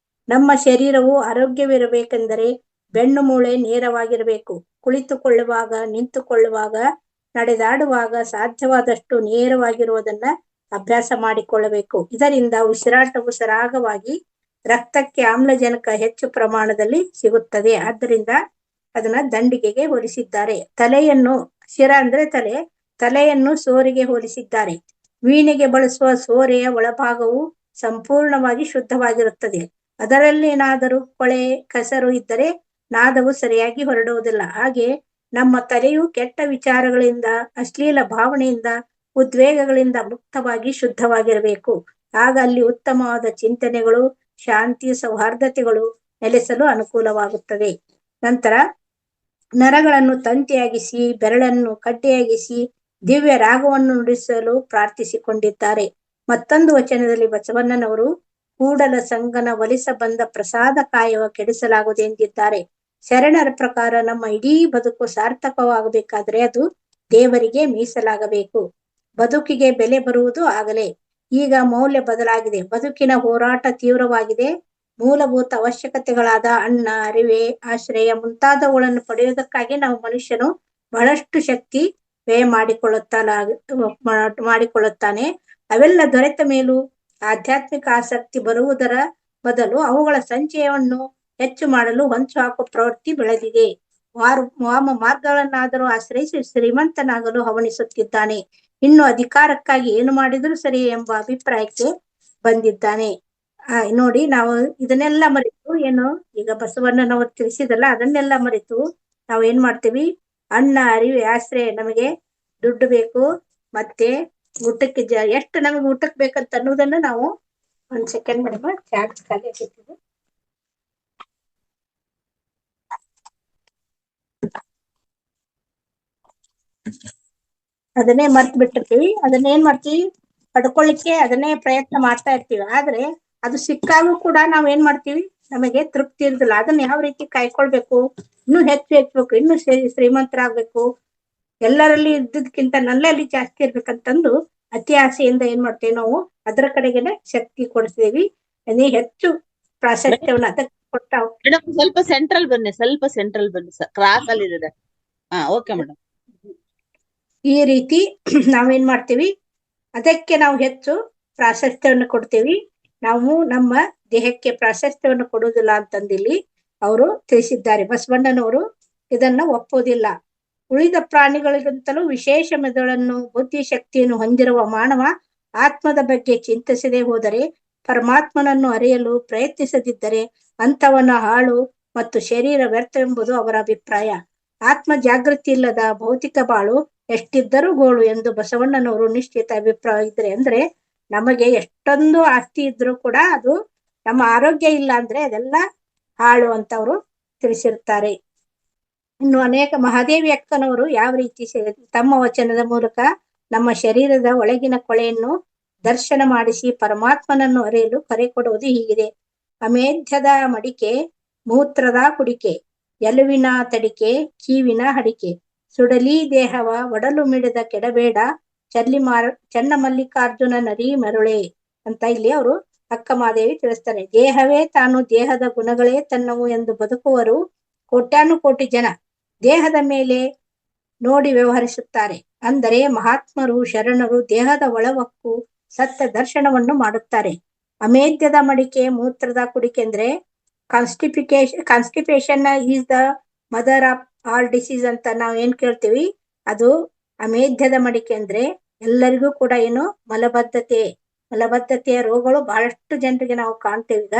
ನಮ್ಮ ಶರೀರವು ಆರೋಗ್ಯವಿರಬೇಕೆಂದರೆ ಬೆನ್ನು ಮೂಳೆ ನೇರವಾಗಿರಬೇಕು. ಕುಳಿತುಕೊಳ್ಳುವಾಗ, ನಿಂತುಕೊಳ್ಳುವಾಗ, ನಡೆದಾಡುವಾಗ ಸಾಧ್ಯವಾದಷ್ಟು ನೇರವಾಗಿರುವುದನ್ನ ಅಭ್ಯಾಸ ಮಾಡಿಕೊಳ್ಳಬೇಕು. ಇದರಿಂದ ಉಸಿರಾಟವು ಸರಾಗವಾಗಿ ರಕ್ತಕ್ಕೆ ಆಮ್ಲಜನಕ ಹೆಚ್ಚು ಪ್ರಮಾಣದಲ್ಲಿ ಸಿಗುತ್ತದೆ. ಆದ್ದರಿಂದ ಅದನ್ನ ದಂಡಿಗೆಗೆ ಹೋಲಿಸಿದ್ದಾರೆ. ತಲೆಯನ್ನು, ಶಿರ ಅಂದ್ರೆ ತಲೆಯನ್ನು ಸೋರೆಗೆ ಹೋಲಿಸಿದ್ದಾರೆ. ವೀಣೆಗೆ ಬಳಸುವ ಸೋರೆಯ ಒಳಭಾಗವು ಸಂಪೂರ್ಣವಾಗಿ ಶುದ್ಧವಾಗಿರುತ್ತದೆ. ಅದರಲ್ಲೇನಾದರೂ ಕೊಳೆ ಕಸರು ಇದ್ದರೆ ನಾದವು ಸರಿಯಾಗಿ ಹೊರಡುವುದಿಲ್ಲ. ಹಾಗೆ ನಮ್ಮ ತಲೆಯು ಕೆಟ್ಟ ವಿಚಾರಗಳಿಂದ, ಅಶ್ಲೀಲ ಭಾವನೆಯಿಂದ, ಉದ್ವೇಗಗಳಿಂದ ಮುಕ್ತವಾಗಿ ಶುದ್ಧವಾಗಿರಬೇಕು. ಆಗ ಅಲ್ಲಿ ಉತ್ತಮವಾದ ಚಿಂತನೆಗಳು, ಶಾಂತಿ, ಸೌಹಾರ್ದತೆಗಳು ನೆಲೆಸಲು ಅನುಕೂಲವಾಗುತ್ತದೆ. ನಂತರ ನರಗಳನ್ನು ತಂತಿಯಾಗಿಸಿ, ಬೆರಳನ್ನು ಕಡ್ಡಿಯಾಗಿಸಿ ದಿವ್ಯ ರಾಗವನ್ನು ನುಡಿಸಲು ಪ್ರಾರ್ಥಿಸಿಕೊಂಡಿದ್ದಾರೆ. ಮತ್ತೊಂದು ವಚನದಲ್ಲಿ ಬಸವಣ್ಣನವರು ಕೂಡಲ ಸಂಗನ ಒಲಿಸ ಬಂದ ಪ್ರಸಾದ ಕಾಯವ ಕೆಡಿಸಲಾಗುವುದು ಎಂದಿದ್ದಾರೆ. ಶರಣರ ಪ್ರಕಾರ ನಮ್ಮ ಇಡೀ ಬದುಕು ಸಾರ್ಥಕವಾಗಬೇಕಾದ್ರೆ ಅದು ದೇವರಿಗೆ ಮೀಸಲಾಗಬೇಕು. ಬದುಕಿಗೆ ಬೆಲೆ ಬರುವುದು ಆಗಲೇ. ಈಗ ಮೌಲ್ಯ ಬದಲಾಗಿದೆ. ಬದುಕಿನ ಹೋರಾಟ ತೀವ್ರವಾಗಿದೆ. ಮೂಲಭೂತ ಅವಶ್ಯಕತೆಗಳಾದ ಅನ್ನ, ಅರಿವೆ, ಆಶ್ರಯ ಮುಂತಾದವುಗಳನ್ನು ಪಡೆಯುವುದಕ್ಕಾಗಿ ನಾವು ಮನುಷ್ಯನು ಬಹಳಷ್ಟು ಶಕ್ತಿ ವ್ಯಯ ಮಾಡಿಕೊಳ್ಳುತ್ತಾನೆ. ಅವೆಲ್ಲ ದೊರೆತ ಮೇಲೂ ಆಧ್ಯಾತ್ಮಿಕ ಆಸಕ್ತಿ ಬರುವುದರ ಬದಲು ಅವುಗಳ ಸಂಚಯವನ್ನು ಹೆಚ್ಚು ಮಾಡಲು ಹೊಂಚು ಹಾಕುವ ಪ್ರವೃತ್ತಿ ಬೆಳೆದಿದೆ. ವಾಮ ಮಾರ್ಗಗಳನ್ನಾದರೂ ಆಶ್ರಯಿಸಿ ಶ್ರೀಮಂತನಾಗಲು ಹವಣಿಸುತ್ತಿದ್ದಾನೆ. ಇನ್ನು ಅಧಿಕಾರಕ್ಕಾಗಿ ಏನು ಮಾಡಿದರೂ ಸರಿ ಎಂಬ ಅಭಿಪ್ರಾಯಕ್ಕೆ ಬಂದಿದ್ದಾನೆ. ನೋಡಿ, ನಾವು ಇದನ್ನೆಲ್ಲ ಮರೆತು ಏನು ಈಗ ಬಸವಣ್ಣನವರು ತಿಳಿಸಿದಲ್ಲ ಅದನ್ನೆಲ್ಲ ಮರೆತು ನಾವು ಏನ್ ಮಾಡ್ತೀವಿ, ಅನ್ನ, ಅರಿವೆ, ಆಶ್ರಯ, ನಮಗೆ ದುಡ್ಡು ಬೇಕು, ಮತ್ತೆ ಊಟಕ್ಕೆ ಎಷ್ಟು ನಮಗೆ ಊಟಕ್ಕೆ ಬೇಕಂತ ಅನ್ನೋದನ್ನ ನಾವು ಒಂದ್ ಸೆಕೆಂಡ್ ಮೇಡಮ್ ಚಾರ್ಜ್ ಖಾಲಿ ಆಗಿರ್ತೀವಿ. ಅದನ್ನೇ ಮರ್ತ್ ಬಿಟ್ಟಿರ್ತೀವಿ. ಅದನ್ನೇನ್ ಮಾಡ್ತೀವಿ, ಪಡ್ಕೊಳ್ಳಿಕ್ಕೆ ಅದನ್ನೇ ಪ್ರಯತ್ನ ಮಾಡ್ತಾ ಇರ್ತೀವಿ. ಆದ್ರೆ ಅದು ಸಿಕ್ಕಾಗೂ ಕೂಡ ನಾವ್ ಏನ್ ಮಾಡ್ತೀವಿ, ನಮಗೆ ತೃಪ್ತಿ ಇರುದಿಲ್ಲ. ಅದನ್ನ ಯಾವ ರೀತಿ ಕಾಯ್ಕೊಳ್ಬೇಕು, ಇನ್ನೂ ಹೆಚ್ಚು ಹೆಚ್ಚಬೇಕು, ಇನ್ನೂ ಶ್ರೀಮಂತರಾಗ್ಬೇಕು, ಎಲ್ಲರಲ್ಲಿ ಇದ್ದದಕ್ಕಿಂತ ನನ್ನಲ್ಲಿ ಜಾಸ್ತಿ ಇರ್ಬೇಕಂತಂದು ಅತಿ ಆಸೆಯಿಂದ ಏನ್ ಮಾಡ್ತೀವಿ ನಾವು ಅದರ ಕಡೆಗೆನೆ ಶಕ್ತಿ ಕೊಡ್ತೀವಿ. ಅದೇ ಹೆಚ್ಚು ಪ್ರಾಶಸ್ತ್ಯವನ್ನು ಅದಕ್ಕೆ ಕೊಟ್ಟ. ಸ್ವಲ್ಪ ಸೆಂಟ್ರಲ್ ಬನ್ನಿ, ಸರ್, ಕ್ರಾಸ್ ಅಲ್ಲಿ ಇದೆ. Okay madam. ಈ ರೀತಿ ನಾವೇನ್ ಮಾಡ್ತೀವಿ, ಅದಕ್ಕೆ ನಾವು ಹೆಚ್ಚು ಪ್ರಾಶಸ್ತ್ಯವನ್ನು ಕೊಡ್ತೀವಿ. ನಾವು ನಮ್ಮ ದೇಹಕ್ಕೆ ಪ್ರಾಶಸ್ತ್ಯವನ್ನು ಕೊಡುವುದಿಲ್ಲ ಅಂತಂದಿಲ್ಲಿ ಅವರು ತಿಳಿಸಿದ್ದಾರೆ. ಬಸವಣ್ಣನವರು ಇದನ್ನ ಒಪ್ಪೋದಿಲ್ಲ. ಉಳಿದ ಪ್ರಾಣಿಗಳಿಗಿಂತಲೂ ವಿಶೇಷ ಮೆದುಳನ್ನು, ಬುದ್ಧಿಶಕ್ತಿಯನ್ನು ಹೊಂದಿರುವ ಮಾನವ ಆತ್ಮದ ಬಗ್ಗೆ ಚಿಂತಿಸದೆ ಹೋದರೆ, ಪರಮಾತ್ಮನನ್ನು ಅರಿಯಲು ಪ್ರಯತ್ನಿಸದಿದ್ದರೆ ಅಂಥವನ ಹಾಳು ಮತ್ತು ಶರೀರ ವ್ಯರ್ಥವೆಂಬುದು ಅವರ ಅಭಿಪ್ರಾಯ. ಆತ್ಮ ಜಾಗೃತಿ ಇಲ್ಲದ ಭೌತಿಕ ಬಾಳು ಎಷ್ಟಿದ್ದರೂ ಗೋಳು ಎಂದು ಬಸವಣ್ಣನವರು ನಿಶ್ಚಿತ ಅಭಿಪ್ರಾಯ ಇದ್ರೆ. ಅಂದ್ರೆ ನಮಗೆ ಎಷ್ಟೊಂದು ಆಸ್ತಿ ಇದ್ರೂ ಕೂಡ ಅದು ನಮ್ಮ ಆರೋಗ್ಯ ಇಲ್ಲ ಅಂದ್ರೆ ಅದೆಲ್ಲ ಹಾಳು ಅಂತ ಅವರು ತಿಳಿಸಿರ್ತಾರೆ. ಇನ್ನು ಅನೇಕ ಮಹಾದೇವಿ ಅಕ್ಕನವರು ಯಾವ ರೀತಿ ತಮ್ಮ ವಚನದ ಮೂಲಕ ನಮ್ಮ ಶರೀರದ ಒಳಗಿನ ಕೊಳೆಯನ್ನು ದರ್ಶನ ಮಾಡಿಸಿ ಪರಮಾತ್ಮನನ್ನು ಅರಿಯಲು ಕರೆ ಕೊಡುವುದು ಹೀಗಿದೆ. ಅಮೇಧ್ಯದ ಮಡಿಕೆ, ಮೂತ್ರದ ಕುಡಿಕೆ, ಎಲುವಿನ ತಡಿಕೆ, ಕೀವಿನ ಹಡಿಕೆ, ಸುಡಲಿ ದೇಹವ ಒಡಲು ಮಿಡಿದ ಕೆಡಬೇಡ, ಚನ್ನಮಲ್ಲಿಕಾರ್ಜುನ ನರಿ ಮರುಳೆ ಅಂತ ಇಲ್ಲಿ ಅವರು ಅಕ್ಕ ಮಹಾದೇವಿ ತಿಳಿಸ್ತಾರೆ. ದೇಹವೇ ತಾನು, ದೇಹದ ಗುಣಗಳೇ ತನ್ನವು ಎಂದು ಬದುಕುವರು ಕೋಟ್ಯಾನುಕೋಟಿ ಜನ ದೇಹದ ಮೇಲೆ ನೋಡಿ ವ್ಯವಹರಿಸುತ್ತಾರೆ. ಅಂದರೆ ಮಹಾತ್ಮರು, ಶರಣರು ದೇಹದ ಒಳವಕ್ಕು ಸತ್ಯ ದರ್ಶನವನ್ನು ಮಾಡುತ್ತಾರೆ. ಅಮೇಧ್ಯದ ಮಡಿಕೆ, ಮೂತ್ರದ ಕುಡಿಕೆ ಅಂದ್ರೆ constipation is the mother of all disease ಅಂತ ನಾವು ಏನ್ ಕೇಳ್ತೀವಿ, ಅದು ಅಮೇಧ್ಯದ ಮಡಿಕೆ ಅಂದ್ರೆ ಎಲ್ಲರಿಗೂ ಕೂಡ ಏನು ಮಲಬದ್ಧತೆಯ ರೋಗಗಳು ಬಹಳಷ್ಟು ಜನರಿಗೆ ನಾವು ಕಾಣ್ತೇವೆ. ಈಗ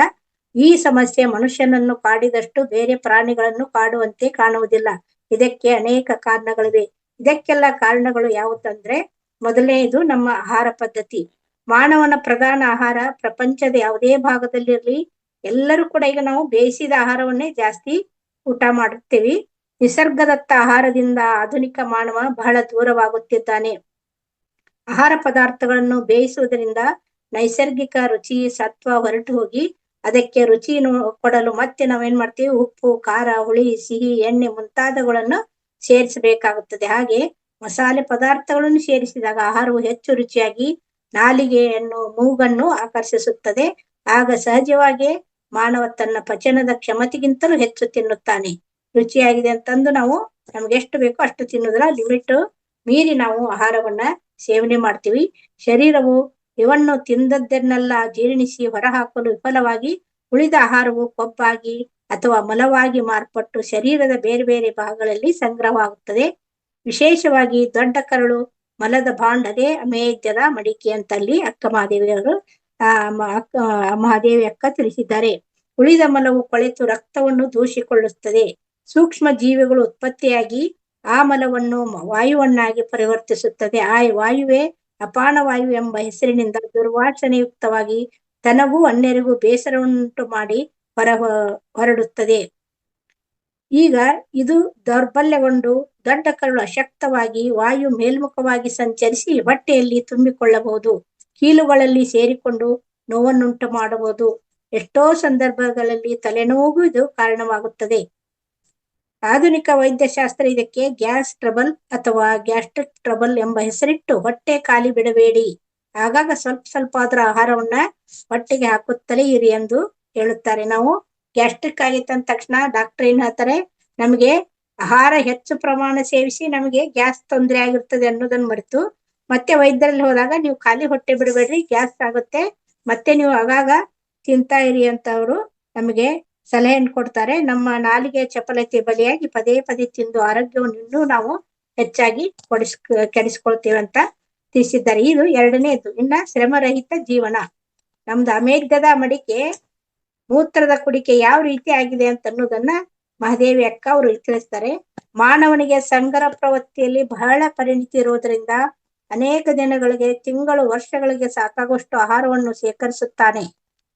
ಈ ಸಮಸ್ಯೆ ಮನುಷ್ಯನನ್ನು ಕಾಡಿದಷ್ಟು ಬೇರೆ ಪ್ರಾಣಿಗಳನ್ನು ಕಾಡುವಂತೆ ಕಾಣುವುದಿಲ್ಲ. ಇದಕ್ಕೆ ಅನೇಕ ಕಾರಣಗಳಿವೆ. ಇದಕ್ಕೆಲ್ಲ ಕಾರಣಗಳು ಯಾವುದಂದ್ರೆ, ಮೊದಲನೆಯದು ನಮ್ಮ ಆಹಾರ ಪದ್ಧತಿ. ಮಾನವನ ಪ್ರಧಾನ ಆಹಾರ ಪ್ರಪಂಚದ ಯಾವುದೇ ಭಾಗದಲ್ಲಿರಲಿ ಎಲ್ಲರೂ ಕೂಡ ಈಗ ನಾವು ಬೇಯಿಸಿದ ಆಹಾರವನ್ನೇ ಜಾಸ್ತಿ ಊಟ ಮಾಡುತ್ತೇವೆ. ನಿಸರ್ಗದತ್ತ ಆಹಾರದಿಂದ ಆಧುನಿಕ ಮಾನವ ಬಹಳ ದೂರವಾಗುತ್ತಿದ್ದಾನೆ. ಆಹಾರ ಪದಾರ್ಥಗಳನ್ನು ಬೇಯಿಸುವುದರಿಂದ ನೈಸರ್ಗಿಕ ರುಚಿ ಸತ್ವ ಹೊರಟು ಹೋಗಿ ಅದಕ್ಕೆ ರುಚಿ ಕೊಡಲು ಮತ್ತೆ ನಾವೇನ್ ಮಾಡ್ತೀವಿ, ಉಪ್ಪು, ಖಾರ, ಹುಳಿ, ಸಿಹಿ, ಎಣ್ಣೆ ಮುಂತಾದವುಗಳನ್ನು ಸೇರಿಸಬೇಕಾಗುತ್ತದೆ. ಹಾಗೆ ಮಸಾಲೆ ಪದಾರ್ಥಗಳನ್ನು ಸೇರಿಸಿದಾಗ ಆಹಾರವು ಹೆಚ್ಚು ರುಚಿಯಾಗಿ ನಾಲಿಗೆಯನ್ನು, ಮೂಗನ್ನು ಆಕರ್ಷಿಸುತ್ತದೆ. ಆಗ ಸಹಜವಾಗಿ ಮಾನವ ತನ್ನ ಪಚನದ ಕ್ಷಮತೆಗಿಂತಲೂ ಹೆಚ್ಚು ತಿನ್ನುತ್ತಾನೆ. ರುಚಿಯಾಗಿದೆ ಅಂತಂದು ನಾವು ನಮ್ಗೆ ಎಷ್ಟು ಬೇಕೋ ಅಷ್ಟು ತಿನ್ನುವುದರ ಲಿಮಿಟ್ ಮೀರಿ ನಾವು ಆಹಾರವನ್ನ ಸೇವನೆ ಮಾಡ್ತೀವಿ. ಶರೀರವು ಇವನ್ನು ತಿಂದದ್ದನ್ನೆಲ್ಲ ಜೀರ್ಣಿಸಿ ಹೊರಹಾಕಲು ವಿಫಲವಾಗಿ ಉಳಿದ ಆಹಾರವು ಕೊಬ್ಬಾಗಿ ಅಥವಾ ಮಲವಾಗಿ ಮಾರ್ಪಟ್ಟು ಶರೀರದ ಬೇರೆ ಬೇರೆ ಭಾಗಗಳಲ್ಲಿ ಸಂಗ್ರಹವಾಗುತ್ತದೆ. ವಿಶೇಷವಾಗಿ ದೊಡ್ಡ ಕರಳು ಮಲದ ಭಾಂಡದೇ ಅಮೇಧ್ಯದ ಮಡಿಕೆ ಅಂತ ಅಲ್ಲಿ ಅಕ್ಕ ಮಹಾದೇವಿಯವರು ಮಹಾದೇವಿ ಅಕ್ಕ ತಿಳಿಸಿದ್ದಾರೆ. ಉಳಿದ ಮಲವು ಕೊಳೆತು ರಕ್ತವನ್ನು ದೂಷಿಕೊಳ್ಳುತ್ತದೆ. ಸೂಕ್ಷ್ಮ ಜೀವಿಗಳು ಉತ್ಪತ್ತಿಯಾಗಿ ಆ ಮಲವನ್ನು ವಾಯುವನ್ನಾಗಿ ಪರಿವರ್ತಿಸುತ್ತದೆ. ಆ ವಾಯುವೆ ಅಪಾನ ವಾಯು ಎಂಬ ಹೆಸರಿನಿಂದ ದುರ್ವಾಸನೆಯುಕ್ತವಾಗಿ ತನಗೂ ಅನ್ಯರಿಗೂ ಬೇಸರವನ್ನುಂಟು ಮಾಡಿ ಹೊರಡುತ್ತದೆ. ಈಗ ಇದು ದೌರ್ಬಲ್ಯಗೊಂಡು ದೊಡ್ಡ ಕರಳು ಅಶಕ್ತವಾಗಿ ವಾಯು ಮೇಲ್ಮುಖವಾಗಿ ಸಂಚರಿಸಿ ಹೊಟ್ಟೆಯಲ್ಲಿ ತುಂಬಿಕೊಳ್ಳಬಹುದು. ಕೀಲುಗಳಲ್ಲಿ ಸೇರಿಕೊಂಡು ನೋವನ್ನುಂಟು ಮಾಡಬಹುದು. ಎಷ್ಟೋ ಸಂದರ್ಭಗಳಲ್ಲಿ ತಲೆನೋವು ಇದು ಕಾರಣವಾಗುತ್ತದೆ. ಆಧುನಿಕ ವೈದ್ಯಶಾಸ್ತ್ರ ಇದಕ್ಕೆ ಗ್ಯಾಸ್ ಟ್ರಬಲ್ ಅಥವಾ ಗ್ಯಾಸ್ಟ್ರಿಕ್ ಟ್ರಬಲ್ ಎಂಬ ಹೆಸರಿಟ್ಟು ಹೊಟ್ಟೆ ಖಾಲಿ ಬಿಡಬೇಡಿ, ಆಗಾಗ ಸ್ವಲ್ಪ ಸ್ವಲ್ಪ ಆದ್ರ ಆಹಾರವನ್ನ ಹೊಟ್ಟೆಗೆ ಹಾಕುತ್ತಲೇ ಇರಿ ಎಂದು ಹೇಳುತ್ತಾರೆ. ನಾವು ಗ್ಯಾಸ್ಟ್ರಿಕ್ ಆಗಿತ್ತು ಅಂದ ತಕ್ಷಣ ಡಾಕ್ಟರ್ ಏನ್ ಹೇಳ್ತಾರೆ, ನಮಗೆ ಆಹಾರ ಹೆಚ್ಚು ಪ್ರಮಾಣ ಸೇವಿಸಿ ನಮಗೆ ಗ್ಯಾಸ್ ತೊಂದರೆ ಆಗಿರ್ತದೆ ಅನ್ನೋದನ್ನ ಮರೆತು ಮತ್ತೆ ವೈದ್ಯರಲ್ಲಿ ಹೋದಾಗ ನೀವು ಖಾಲಿ ಹೊಟ್ಟೆ ಬಿಡಬೇಡ್ರಿ, ಗ್ಯಾಸ್ ಆಗುತ್ತೆ, ಮತ್ತೆ ನೀವು ಆಗಾಗ ತಿಂತಾ ಇರಿ ಅಂತ ಅವರು ನಮಗೆ ಸಲಹೆಯನ್ನು ಕೊಡ್ತಾರೆ. ನಮ್ಮ ನಾಲಿಗೆ ಚಪಲತೆ ಬಲಿಯಾಗಿ ಪದೇ ಪದೇ ತಿಂದು ಆರೋಗ್ಯವನ್ನು ಇನ್ನೂ ನಾವು ಹೆಚ್ಚಾಗಿ ಕೆಡಿಸ್ಕೊಳ್ತೇವೆ ಅಂತ ತಿಳಿಸಿದ್ದಾರೆ. ಇದು ಎರಡನೇದು. ಇನ್ನ ಶ್ರಮರಹಿತ ಜೀವನ. ನಮ್ದು ಅಮೇಘದ ಮಡಿಕೆ ಮೂತ್ರದ ಕುಡಿಕೆ ಯಾವ ರೀತಿ ಆಗಿದೆ ಅಂತ ಅನ್ನೋದನ್ನ ಮಹಾದೇವಿ ಅಕ್ಕ ಅವರು ತಿಳಿಸ್ತಾರೆ. ಮಾನವನಿಗೆ ಸಂಗರ ಪ್ರವೃತ್ತಿಯಲ್ಲಿ ಬಹಳ ಪರಿಣಿತಿ ಇರುವುದರಿಂದ ಅನೇಕ ದಿನಗಳಿಗೆ, ತಿಂಗಳು, ವರ್ಷಗಳಿಗೆ ಸಾಕಾಗುವಷ್ಟು ಆಹಾರವನ್ನು ಶೇಖರಿಸುತ್ತಾನೆ.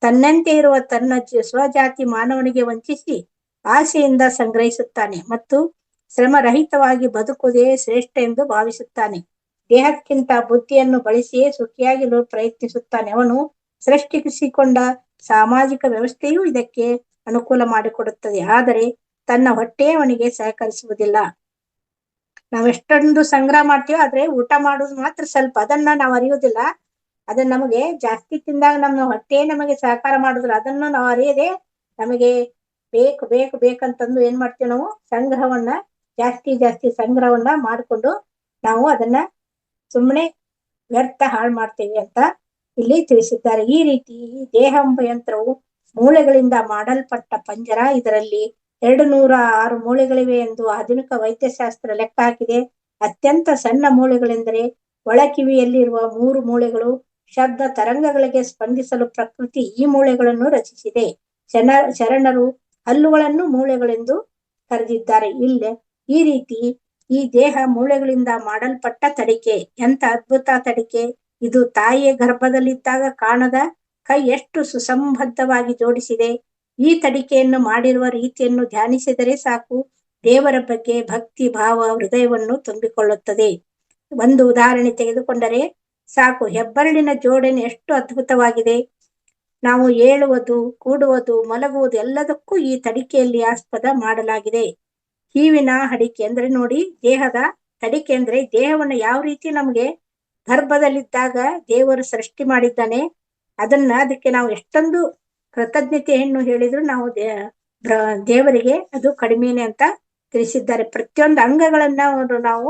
ತನ್ನಂತೆ ಇರುವ ತನ್ನ ಸ್ವಜಾತಿ ಮಾನವನಿಗೆ ವಂಚಿಸಿ ಆಸೆಯಿಂದ ಸಂಗ್ರಹಿಸುತ್ತಾನೆ ಮತ್ತು ಶ್ರಮರಹಿತವಾಗಿ ಬದುಕುವುದೇ ಶ್ರೇಷ್ಠ ಎಂದು ಭಾವಿಸುತ್ತಾನೆ. ದೇಹಕ್ಕಿಂತ ಬುದ್ಧಿಯನ್ನು ಬಳಸಿಯೇ ಸುಖಿಯಾಗಿರಲು ಪ್ರಯತ್ನಿಸುತ್ತಾನೆ. ಅವನು ಸೃಷ್ಟಿಸಿಕೊಂಡ ಸಾಮಾಜಿಕ ವ್ಯವಸ್ಥೆಯೂ ಇದಕ್ಕೆ ಅನುಕೂಲ ಮಾಡಿಕೊಡುತ್ತದೆ. ಆದರೆ ತನ್ನ ಹೊಟ್ಟೆ ಅವನಿಗೆ ಸಹಕರಿಸುವುದಿಲ್ಲ. ನಾವೆಷ್ಟೊಂದು ಸಂಗ್ರಹ ಮಾಡ್ತೀವೋ ಆದ್ರೆ ಊಟ ಮಾಡುವುದು ಮಾತ್ರ ಸ್ವಲ್ಪ, ಅದನ್ನ ನಾವು ಅರಿಯುವುದಿಲ್ಲ. ಅದನ್ನ ನಮಗೆ ಜಾಸ್ತಿ ತಿಂದಾಗ ನಮ್ಮ ಹೊಟ್ಟೆ ನಮಗೆ ಸಹಕಾರ ಮಾಡುದಿಲ್ಲ. ಅದನ್ನು ನಾವು ಅರಿಯದೆ ನಮಗೆ ಬೇಕು ಬೇಕು ಬೇಕಂತಂದು ಏನ್ ಮಾಡ್ತೀವಿ, ನಾವು ಜಾಸ್ತಿ ಸಂಗ್ರಹವನ್ನ ಮಾಡಿಕೊಂಡು ನಾವು ಅದನ್ನ ಸುಮ್ಮನೆ ವ್ಯರ್ಥ ಹಾಳು ಮಾಡ್ತೇವೆ ಅಂತ ಇಲ್ಲಿ ತಿಳಿಸಿದ್ದಾರೆ. ಈ ರೀತಿ ಈ ದೇಹ ಎಂಬ ಯಂತ್ರವು ಮೂಳೆಗಳಿಂದ ಮಾಡಲ್ಪಟ್ಟ ಪಂಜರ. ಇದರಲ್ಲಿ 206 ಮೂಳೆಗಳಿವೆ ಎಂದು ಆಧುನಿಕ ವೈದ್ಯಶಾಸ್ತ್ರ ಲೆಕ್ಕ ಹಾಕಿದೆ. ಅತ್ಯಂತ ಸಣ್ಣ ಮೂಳೆಗಳೆಂದರೆ ಒಳಕಿವಿಯಲ್ಲಿರುವ 3 ಮೂಳೆಗಳು. ಶಬ್ದ ತರಂಗಗಳಿಗೆ ಸ್ಪಂದಿಸಲು ಪ್ರಕೃತಿ ಈ ಮೂಳೆಗಳನ್ನು ರಚಿಸಿದೆ. ಶರಣರು ಹಲ್ಲುಗಳನ್ನು ಮೂಳೆಗಳೆಂದು ಕರೆದಿದ್ದಾರೆ. ಈ ರೀತಿ ಈ ದೇಹ ಮೂಳೆಗಳಿಂದ ಮಾಡಲ್ಪಟ್ಟ ತಡಿಕೆ. ಎಂತ ಅದ್ಭುತ ತಡಿಕೆ ಇದು! ತಾಯಿಯ ಗರ್ಭದಲ್ಲಿದ್ದಾಗ ಕಾಣದ ಕೈ ಎಷ್ಟು ಸುಸಂಬದ್ಧವಾಗಿ ಜೋಡಿಸಿದೆ. ಈ ತಡಿಕೆಯನ್ನು ಮಾಡಿರುವ ರೀತಿಯನ್ನು ಧ್ಯಾನಿಸಿದರೆ ಸಾಕು, ದೇವರ ಬಗ್ಗೆ ಭಕ್ತಿ ಭಾವ ಹೃದಯವನ್ನು ತುಂಬಿಕೊಳ್ಳುತ್ತದೆ. ಒಂದು ಉದಾಹರಣೆ ತೆಗೆದುಕೊಂಡರೆ ಸಾಕು, ಹೆಬ್ಬರಳಿನ ಜೋಡಣೆ ಎಷ್ಟು ಅದ್ಭುತವಾಗಿದೆ. ನಾವು ಏಳುವುದು, ಕೂಡುವುದು, ಮಲಗುವುದು ಎಲ್ಲದಕ್ಕೂ ಈ ತಡಿಕೆಯಲ್ಲಿ ಆಸ್ಪದ ಮಾಡಲಾಗಿದೆ. ಕೀವಿನ ಹಡಿಕೆ ಅಂದ್ರೆ ನೋಡಿ, ದೇಹದ ತಡಿಕೆ ಅಂದ್ರೆ ದೇಹವನ್ನು ಯಾವ ರೀತಿ ನಮಗೆ ಗರ್ಭದಲ್ಲಿದ್ದಾಗ ದೇವರು ಸೃಷ್ಟಿ ಮಾಡಿದ್ದಾನೆ, ಅದಕ್ಕೆ ನಾವು ಎಷ್ಟೊಂದು ಕೃತಜ್ಞತೆಯನ್ನು ಹೇಳಿದ್ರು ನಾವು ದೇವರಿಗೆ ಅದು ಕಡಿಮೆನೆ ಅಂತ ತಿಳಿಸಿದ್ದಾರೆ. ಪ್ರತಿಯೊಂದು ಅಂಗಗಳನ್ನ ನಾವು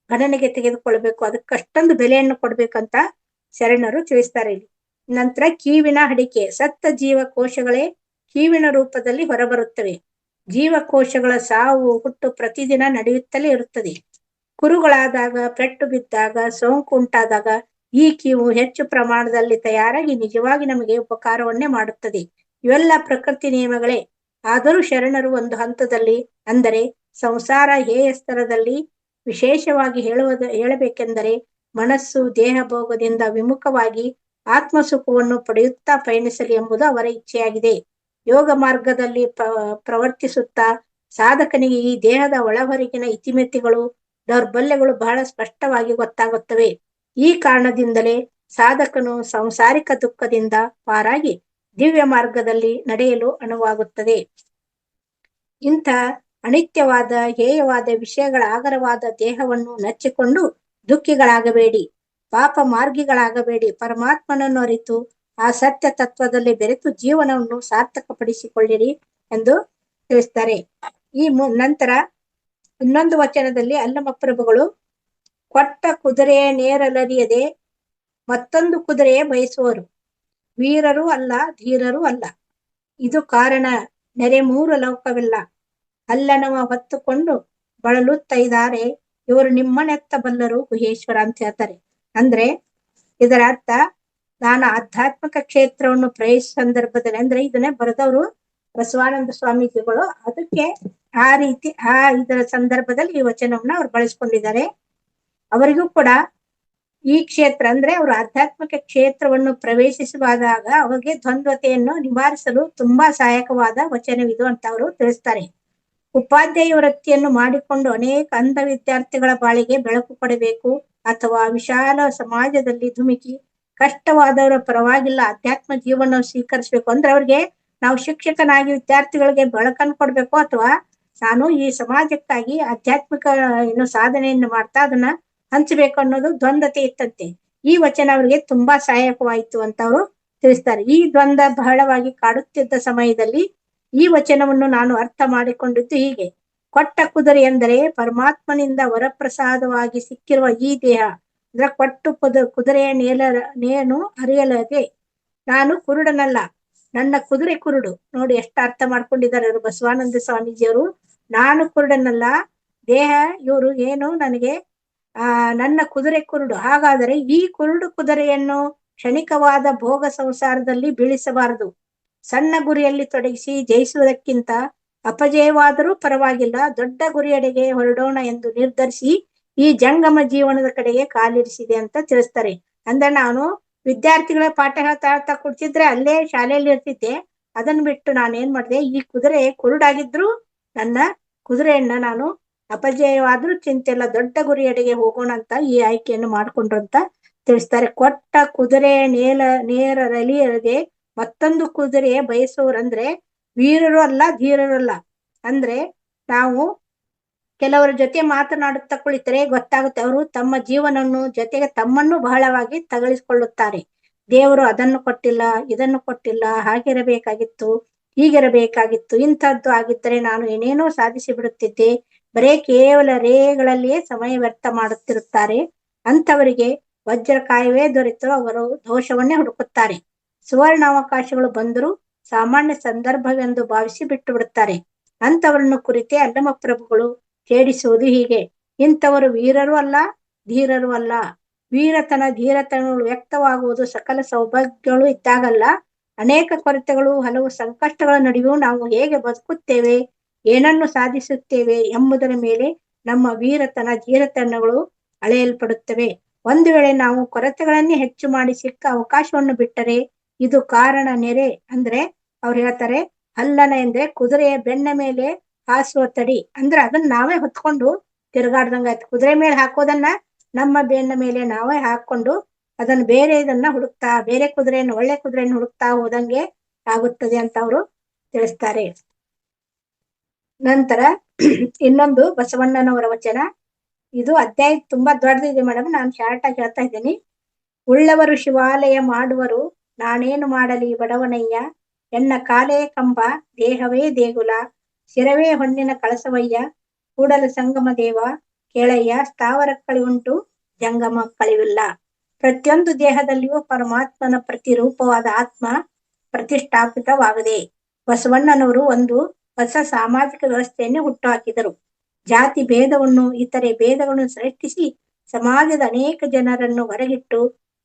ಗಣನೆಗೆ ತೆಗೆದುಕೊಳ್ಬೇಕು, ಅದಕ್ಕಷ್ಟೊಂದು ಬೆಲೆಯನ್ನು ಕೊಡ್ಬೇಕಂತ ಶರಣರು ತಿಳಿಸ್ತಾರೆ ಇಲ್ಲಿ. ನಂತರ ಕೀವಿನ ಹಡಿಕೆ. ಸತ್ತ ಜೀವಕೋಶಗಳೇ ಕೀವಿನ ರೂಪದಲ್ಲಿ ಹೊರಬರುತ್ತವೆ. ಜೀವಕೋಶಗಳ ಸಾವು ಹುಟ್ಟು ಪ್ರತಿದಿನ ನಡೆಯುತ್ತಲೇ ಇರುತ್ತದೆ. ಕುರುಗಳಾದಾಗ, ಪೆಟ್ಟು ಬಿದ್ದಾಗ, ಸೋಂಕು ಉಂಟಾದಾಗ ಈ ಕೀವು ಹೆಚ್ಚು ಪ್ರಮಾಣದಲ್ಲಿ ತಯಾರಾಗಿ ನಿಜವಾಗಿ ನಮಗೆ ಉಪಕಾರವನ್ನೇ ಮಾಡುತ್ತದೆ. ಇವೆಲ್ಲ ಪ್ರಕೃತಿ ನಿಯಮಗಳೇ. ಆದರೂ ಶರಣರು ಒಂದು ಹಂತದಲ್ಲಿ, ಅಂದರೆ ಸಂಸಾರ ಹೇಯಸ್ತರದಲ್ಲಿ, ವಿಶೇಷವಾಗಿ ಹೇಳಬೇಕೆಂದರೆ ಮನಸ್ಸು ದೇಹ ಭೋಗದಿಂದ ವಿಮುಖವಾಗಿ ಆತ್ಮಸುಖವನ್ನು ಪಡೆಯುತ್ತಾ ಪಯಣಿಸಲಿ ಎಂಬುದು ಅವರ ಇಚ್ಛೆಯಾಗಿದೆ. ಯೋಗ ಮಾರ್ಗದಲ್ಲಿ ಪ್ರವರ್ತಿಸುತ್ತಾ ಸಾಧಕನಿಗೆ ಈ ದೇಹದ ಒಳಹೊರಗಿನ ಇತಿಮಿತಿಗಳು, ದೌರ್ಬಲ್ಯಗಳು ಬಹಳ ಸ್ಪಷ್ಟವಾಗಿ ಗೊತ್ತಾಗುತ್ತವೆ. ಈ ಕಾರಣದಿಂದಲೇ ಸಾಧಕನು ಸಂಸಾರಿಕ ದುಃಖದಿಂದ ಪಾರಾಗಿ ದಿವ್ಯ ಮಾರ್ಗದಲ್ಲಿ ನಡೆಯಲು ಅನುವಾಗುತ್ತದೆ. ಇಂಥ ಅನಿತ್ಯವಾದ ಹೇಯವಾದ ವಿಷಯಗಳ ಆಗರವಾದ ದೇಹವನ್ನು ನಚ್ಚಿಕೊಂಡು ದುಃಖಿಗಳಾಗಬೇಡಿ, ಪಾಪ ಮಾರ್ಗಿಗಳಾಗಬೇಡಿ. ಪರಮಾತ್ಮನನ್ನು ಅರಿತು ಆ ಸತ್ಯ ತತ್ವದಲ್ಲಿ ಬೆರೆತು ಜೀವನವನ್ನು ಸಾರ್ಥಕಪಡಿಸಿಕೊಳ್ಳಿರಿ ಎಂದು ತಿಳಿಸ್ತಾರೆ. ಈ ನಂತರ ಇನ್ನೊಂದು ವಚನದಲ್ಲಿ ಅಲ್ಲಮಪ್ರಭುಗಳು ಕೊಟ್ಟ ಕುದುರೆಯ ನೇರಲರಿಯದೆ ಮತ್ತೊಂದು ಕುದುರೆಯ ಬಯಸುವರು, ವೀರರೂ ಅಲ್ಲ ಧೀರರೂ ಅಲ್ಲ. ಇದು ಕಾರಣ ನೆರೆ 3 ಲೋಕವಿಲ್ಲ. ಅಲ್ಲನವ ಹೊತ್ತುಕೊಂಡು ಬಳಲುತ್ತೈದಾರೆ, ಇವರು ನಿಮ್ಮನೆತ್ತ ಬಲ್ಲರು ಗುಹೇಶ್ವರ ಅಂತ ಹೇಳ್ತಾರೆ. ಅಂದ್ರೆ ಇದರ ಅರ್ಥ, ನಾನು ಆಧ್ಯಾತ್ಮಿಕ ಕ್ಷೇತ್ರವನ್ನು ಪ್ರವೇಶಿಸುವ ಸಂದರ್ಭದಲ್ಲಿ, ಅಂದ್ರೆ ಇದನ್ನೇ ಬರೆದವರು ಬಸವಾನಂದ ಸ್ವಾಮೀಜಿಗಳು, ಅದಕ್ಕೆ ಆ ರೀತಿ ಇದರ ಸಂದರ್ಭದಲ್ಲಿ ಈ ವಚನವನ್ನ ಅವ್ರು ಬಳಸ್ಕೊಂಡಿದ್ದಾರೆ. ಅವರಿಗೂ ಕೂಡ ಈ ಕ್ಷೇತ್ರ ಅಂದ್ರೆ ಅವರು ಆಧ್ಯಾತ್ಮಿಕ ಕ್ಷೇತ್ರವನ್ನು ಪ್ರವೇಶಿಸುವಾಗ ಅವರಿಗೆ ದ್ವಂದ್ವತೆಯನ್ನು ನಿವಾರಿಸಲು ತುಂಬಾ ಸಹಾಯಕವಾದ ವಚನವಿದು ಅಂತ ಅವರು ತಿಳಿಸ್ತಾರೆ. ಉಪಾಧ್ಯಾಯ ವೃತ್ತಿಯನ್ನು ಮಾಡಿಕೊಂಡು ಅನೇಕ ಅಂಧ ವಿದ್ಯಾರ್ಥಿಗಳ ಬಾಳಿಗೆ ಬೆಳಕು ಕೊಡಬೇಕು, ಅಥವಾ ವಿಶಾಲ ಸಮಾಜದಲ್ಲಿ ಧುಮುಕಿ ಕಷ್ಟವಾದವರ ಪರವಾಗಿಲ್ಲ ಆಧ್ಯಾತ್ಮ ಜೀವನ ಸ್ವೀಕರಿಸಬೇಕು ಅಂದ್ರೆ ಅವ್ರಿಗೆ ನಾವು ಶಿಕ್ಷಕನಾಗಿ ವಿದ್ಯಾರ್ಥಿಗಳಿಗೆ ಬೆಳಕನ್ನು ಕೊಡ್ಬೇಕು, ಅಥವಾ ನಾನು ಈ ಸಮಾಜಕ್ಕಾಗಿ ಆಧ್ಯಾತ್ಮಿಕ ಸಾಧನೆಯನ್ನು ಮಾಡ್ತಾ ಅದನ್ನ ಹಂಚಬೇಕು ಅನ್ನೋದು ದ್ವಂದ್ವತೆ ಇತ್ತಂತೆ. ಈ ವಚನ ಅವರಿಗೆ ತುಂಬಾ ಸಹಾಯಕವಾಯಿತು ಅಂತ ಅವರು ತಿಳಿಸ್ತಾರೆ. ಈ ದ್ವಂದ್ವ ಬಹಳವಾಗಿ ಕಾಡುತ್ತಿದ್ದ ಸಮಯದಲ್ಲಿ ಈ ವಚನವನ್ನು ನಾನು ಅರ್ಥ ಮಾಡಿಕೊಂಡಿದ್ದು ಹೀಗೆ: ಕೊಟ್ಟ ಕುದುರೆ ಎಂದರೆ ಪರಮಾತ್ಮನಿಂದ ವರಪ್ರಸಾದವಾಗಿ ಸಿಕ್ಕಿರುವ ಈ ದೇಹ. ಅಂದ್ರೆ ಕೊಟ್ಟು ಕುದುರೆಯ ನೇನು ಅರಿಯಲದೆ ನಾನು ಕುರುಡನಲ್ಲ, ನನ್ನ ಕುದುರೆ ಕುರುಡು. ನೋಡಿ ಎಷ್ಟು ಅರ್ಥ ಮಾಡ್ಕೊಂಡಿದ್ದಾರೆ ಇವರು ಬಸವಾನಂದ ಸ್ವಾಮೀಜಿಯವರು. ನಾನು ಕುರುಡನಲ್ಲ, ದೇಹ ಇವರು ಏನು ನನಗೆ ನನ್ನ ಕುದುರೆ ಕುರುಡು. ಹಾಗಾದರೆ ಈ ಕುರುಡು ಕುದುರೆಯನ್ನು ಕ್ಷಣಿಕವಾದ ಭೋಗ ಸಂಸಾರದಲ್ಲಿ ಬೀಳಿಸಬಾರದು. ಸಣ್ಣ ಗುರಿಯಲ್ಲಿ ತೊಡಗಿಸಿ ಜಯಿಸುವುದಕ್ಕಿಂತ ಅಪಜಯವಾದರೂ ಪರವಾಗಿಲ್ಲ, ದೊಡ್ಡ ಗುರಿಯಡೆಗೆ ಹೊರಡೋಣ ಎಂದು ನಿರ್ಧರಿಸಿ ಈ ಜಂಗಮ ಜೀವನದ ಕಡೆಗೆ ಕಾಲಿರಿಸಿದೆ ಅಂತ ತಿಳಿಸ್ತಾರೆ. ಅಂದ್ರೆ ನಾನು ವಿದ್ಯಾರ್ಥಿಗಳ ಪಾಠ ಹೇಳ್ತಾ ಕೂಡ್ತಿದ್ರೆ ಅಲ್ಲೇ ಶಾಲೆಯಲ್ಲಿ ಇರ್ತಿದ್ದೆ. ಅದನ್ನ ಬಿಟ್ಟು ನಾನು ಏನ್ ಮಾಡಿದೆ, ಈ ಕುದುರೆ ಕುರುಡಾಗಿದ್ರು ನನ್ನ ಕುದುರೆಯನ್ನ ನಾನು ಅಪಜಯವಾದ್ರೂ ಚಿಂತೆ ಇಲ್ಲ, ದೊಡ್ಡ ಗುರಿಯಡೆಗೆ ಹೋಗೋಣ ಅಂತ ಈ ಆಯ್ಕೆಯನ್ನು ಮಾಡ್ಕೊಂಡ್ರು ಅಂತ ತಿಳಿಸ್ತಾರೆ. ಕೊಟ್ಟ ಕುದುರೆ ನೇರರಲಿಯದೆ ಮತ್ತೊಂದು ಕುದುರೆ ಬಯಸೋರಂದ್ರೆ ವೀರರು ಅಲ್ಲ, ಧೀರರು ಅಲ್ಲ. ಅಂದ್ರೆ ನಾವು ಕೆಲವರ ಜೊತೆ ಮಾತನಾಡುತ್ತಾ ಕುಳಿತರೆ ಗೊತ್ತಾಗುತ್ತೆ, ಅವರು ತಮ್ಮ ಜೀವನವನ್ನು ಜೊತೆಗೆ ತಮ್ಮನ್ನು ಬಹಳವಾಗಿ ತಗಳಿಸಿಕೊಳ್ಳುತ್ತಾರೆ. ದೇವರು ಅದನ್ನು ಕೊಟ್ಟಿಲ್ಲ, ಇದನ್ನು ಕೊಟ್ಟಿಲ್ಲ, ಹಾಗಿರಬೇಕಾಗಿತ್ತು, ಹೀಗಿರಬೇಕಾಗಿತ್ತು, ಇಂಥದ್ದು ಆಗಿದ್ದರೆ ನಾನು ಏನೇನೋ ಸಾಧಿಸಿ ಬಿಡುತ್ತಿದ್ದೆ, ಬರೇ ಕೇವಲ ರೇಗಳಲ್ಲಿಯೇ ಸಮಯ ವ್ಯರ್ಥ ಮಾಡುತ್ತಿರುತ್ತಾರೆ. ಅಂಥವರಿಗೆ ವಜ್ರಕಾಯವೇ ದೊರೆತು ಅವರು ದೋಷವನ್ನೇ ಹುಡುಕುತ್ತಾರೆ. ಸುವರ್ಣಾವಕಾಶಗಳು ಬಂದರೂ ಸಾಮಾನ್ಯ ಸಂದರ್ಭವೆಂದು ಭಾವಿಸಿ ಬಿಟ್ಟು ಬಿಡುತ್ತಾರೆ. ಅಂಥವರನ್ನು ಕುರಿತೇ ಅಲ್ಲಮ ಪ್ರಭುಗಳು ಛೇಡಿಸುವುದು ಹೀಗೆ: ಇಂಥವರು ವೀರರು ಅಲ್ಲ, ಧೀರರು ಅಲ್ಲ. ವೀರತನ ಧೀರತನಗಳು ವ್ಯಕ್ತವಾಗುವುದು ಸಕಲ ಸೌಭಾಗ್ಯಗಳು ಇದ್ದಾಗಲ್ಲ, ಅನೇಕ ಕೊರತೆಗಳು, ಹಲವು ಸಂಕಷ್ಟಗಳ ನಡುವೆಯೂ ನಾವು ಹೇಗೆ ಬದುಕುತ್ತೇವೆ, ಏನನ್ನು ಸಾಧಿಸುತ್ತೇವೆ ಎಂಬುದರ ಮೇಲೆ ನಮ್ಮ ವೀರತನ ಧೀರತನಗಳು ಅಳೆಯಲ್ಪಡುತ್ತವೆ. ಒಂದು ವೇಳೆ ನಾವು ಕೊರತೆಗಳನ್ನೇ ಹೆಚ್ಚು ಮಾಡಿ ಸಿಕ್ಕ ಅವಕಾಶವನ್ನು ಬಿಟ್ಟರೆ ಇದು ಕಾರಣ ನೆರೆ. ಅಂದ್ರೆ ಅವ್ರು ಹೇಳ್ತಾರೆ, ಹಲ್ಲನ ಎಂದ್ರೆ ಕುದುರೆಯ ಬೆನ್ನ ಮೇಲೆ ಹಾಸುವ ತಡಿ. ಅಂದ್ರೆ ಅದನ್ನ ನಾವೇ ಹೊತ್ಕೊಂಡು ತಿರುಗಾಡ್ದಂಗಾಯ್ತು. ಕುದುರೆ ಮೇಲೆ ಹಾಕೋದನ್ನ ನಮ್ಮ ಬೆನ್ನ ಮೇಲೆ ನಾವೇ ಹಾಕೊಂಡು ಅದನ್ನ ಬೇರೆ ಇದನ್ನ ಹುಡುಕ್ತಾ, ಬೇರೆ ಕುದುರೆಯನ್ನು, ಒಳ್ಳೆ ಕುದುರೆಯನ್ನು ಹುಡುಕ್ತಾ ಹೋದಂಗೆ ಆಗುತ್ತದೆ ಅಂತ ಅವರು ತಿಳಿಸ್ತಾರೆ. ನಂತರ ಇನ್ನೊಂದು ಬಸವಣ್ಣನವರ ವಚನ. ಇದು ಅಧ್ಯಾಯ ತುಂಬಾ ದೊಡ್ಡದಿದೆ ಮೇಡಮ್, ನಾನು ಶಾರ್ಟ್ ಆಗಿ ಹೇಳ್ತಾ ಇದ್ದೀನಿ. ಉಳ್ಳವರು ಶಿವಾಲಯ ಮಾಡುವರು, ನಾನೇನು ಮಾಡಲಿ ಬಡವನಯ್ಯ, ಎನ್ನ ಕಾಲೇ ಕಂಬ, ದೇಹವೇ ದೇಗುಲ, ಶಿರವೇ ಹೊನ್ನಿನ ಕಳಸವಯ್ಯ, ಕೂಡಲ ಸಂಗಮ ದೇವ ಕೇಳಯ್ಯ, ಸ್ಥಾವರ ಕಳಿವುಂಟು ಜಂಗಮ ಕಳಿವಿಲ್ಲ. ಪ್ರತಿಯೊಂದು ದೇಹದಲ್ಲಿಯೂ ಪರಮಾತ್ಮನ ಪ್ರತಿರೂಪವಾದ ಆತ್ಮ ಪ್ರತಿಷ್ಠಾಪಿತವಾಗದೆ ಬಸವಣ್ಣನವರು ಒಂದು ಹೊಸ ಸಾಮಾಜಿಕ ವ್ಯವಸ್ಥೆಯನ್ನು ಹುಟ್ಟುಹಾಕಿದರು. ಜಾತಿ ಭೇದವನ್ನು, ಇತರೆ ಭೇದಗಳನ್ನು ಸೃಷ್ಟಿಸಿ ಸಮಾಜದ ಅನೇಕ ಜನರನ್ನು ಹೊರಗಿಟ್ಟು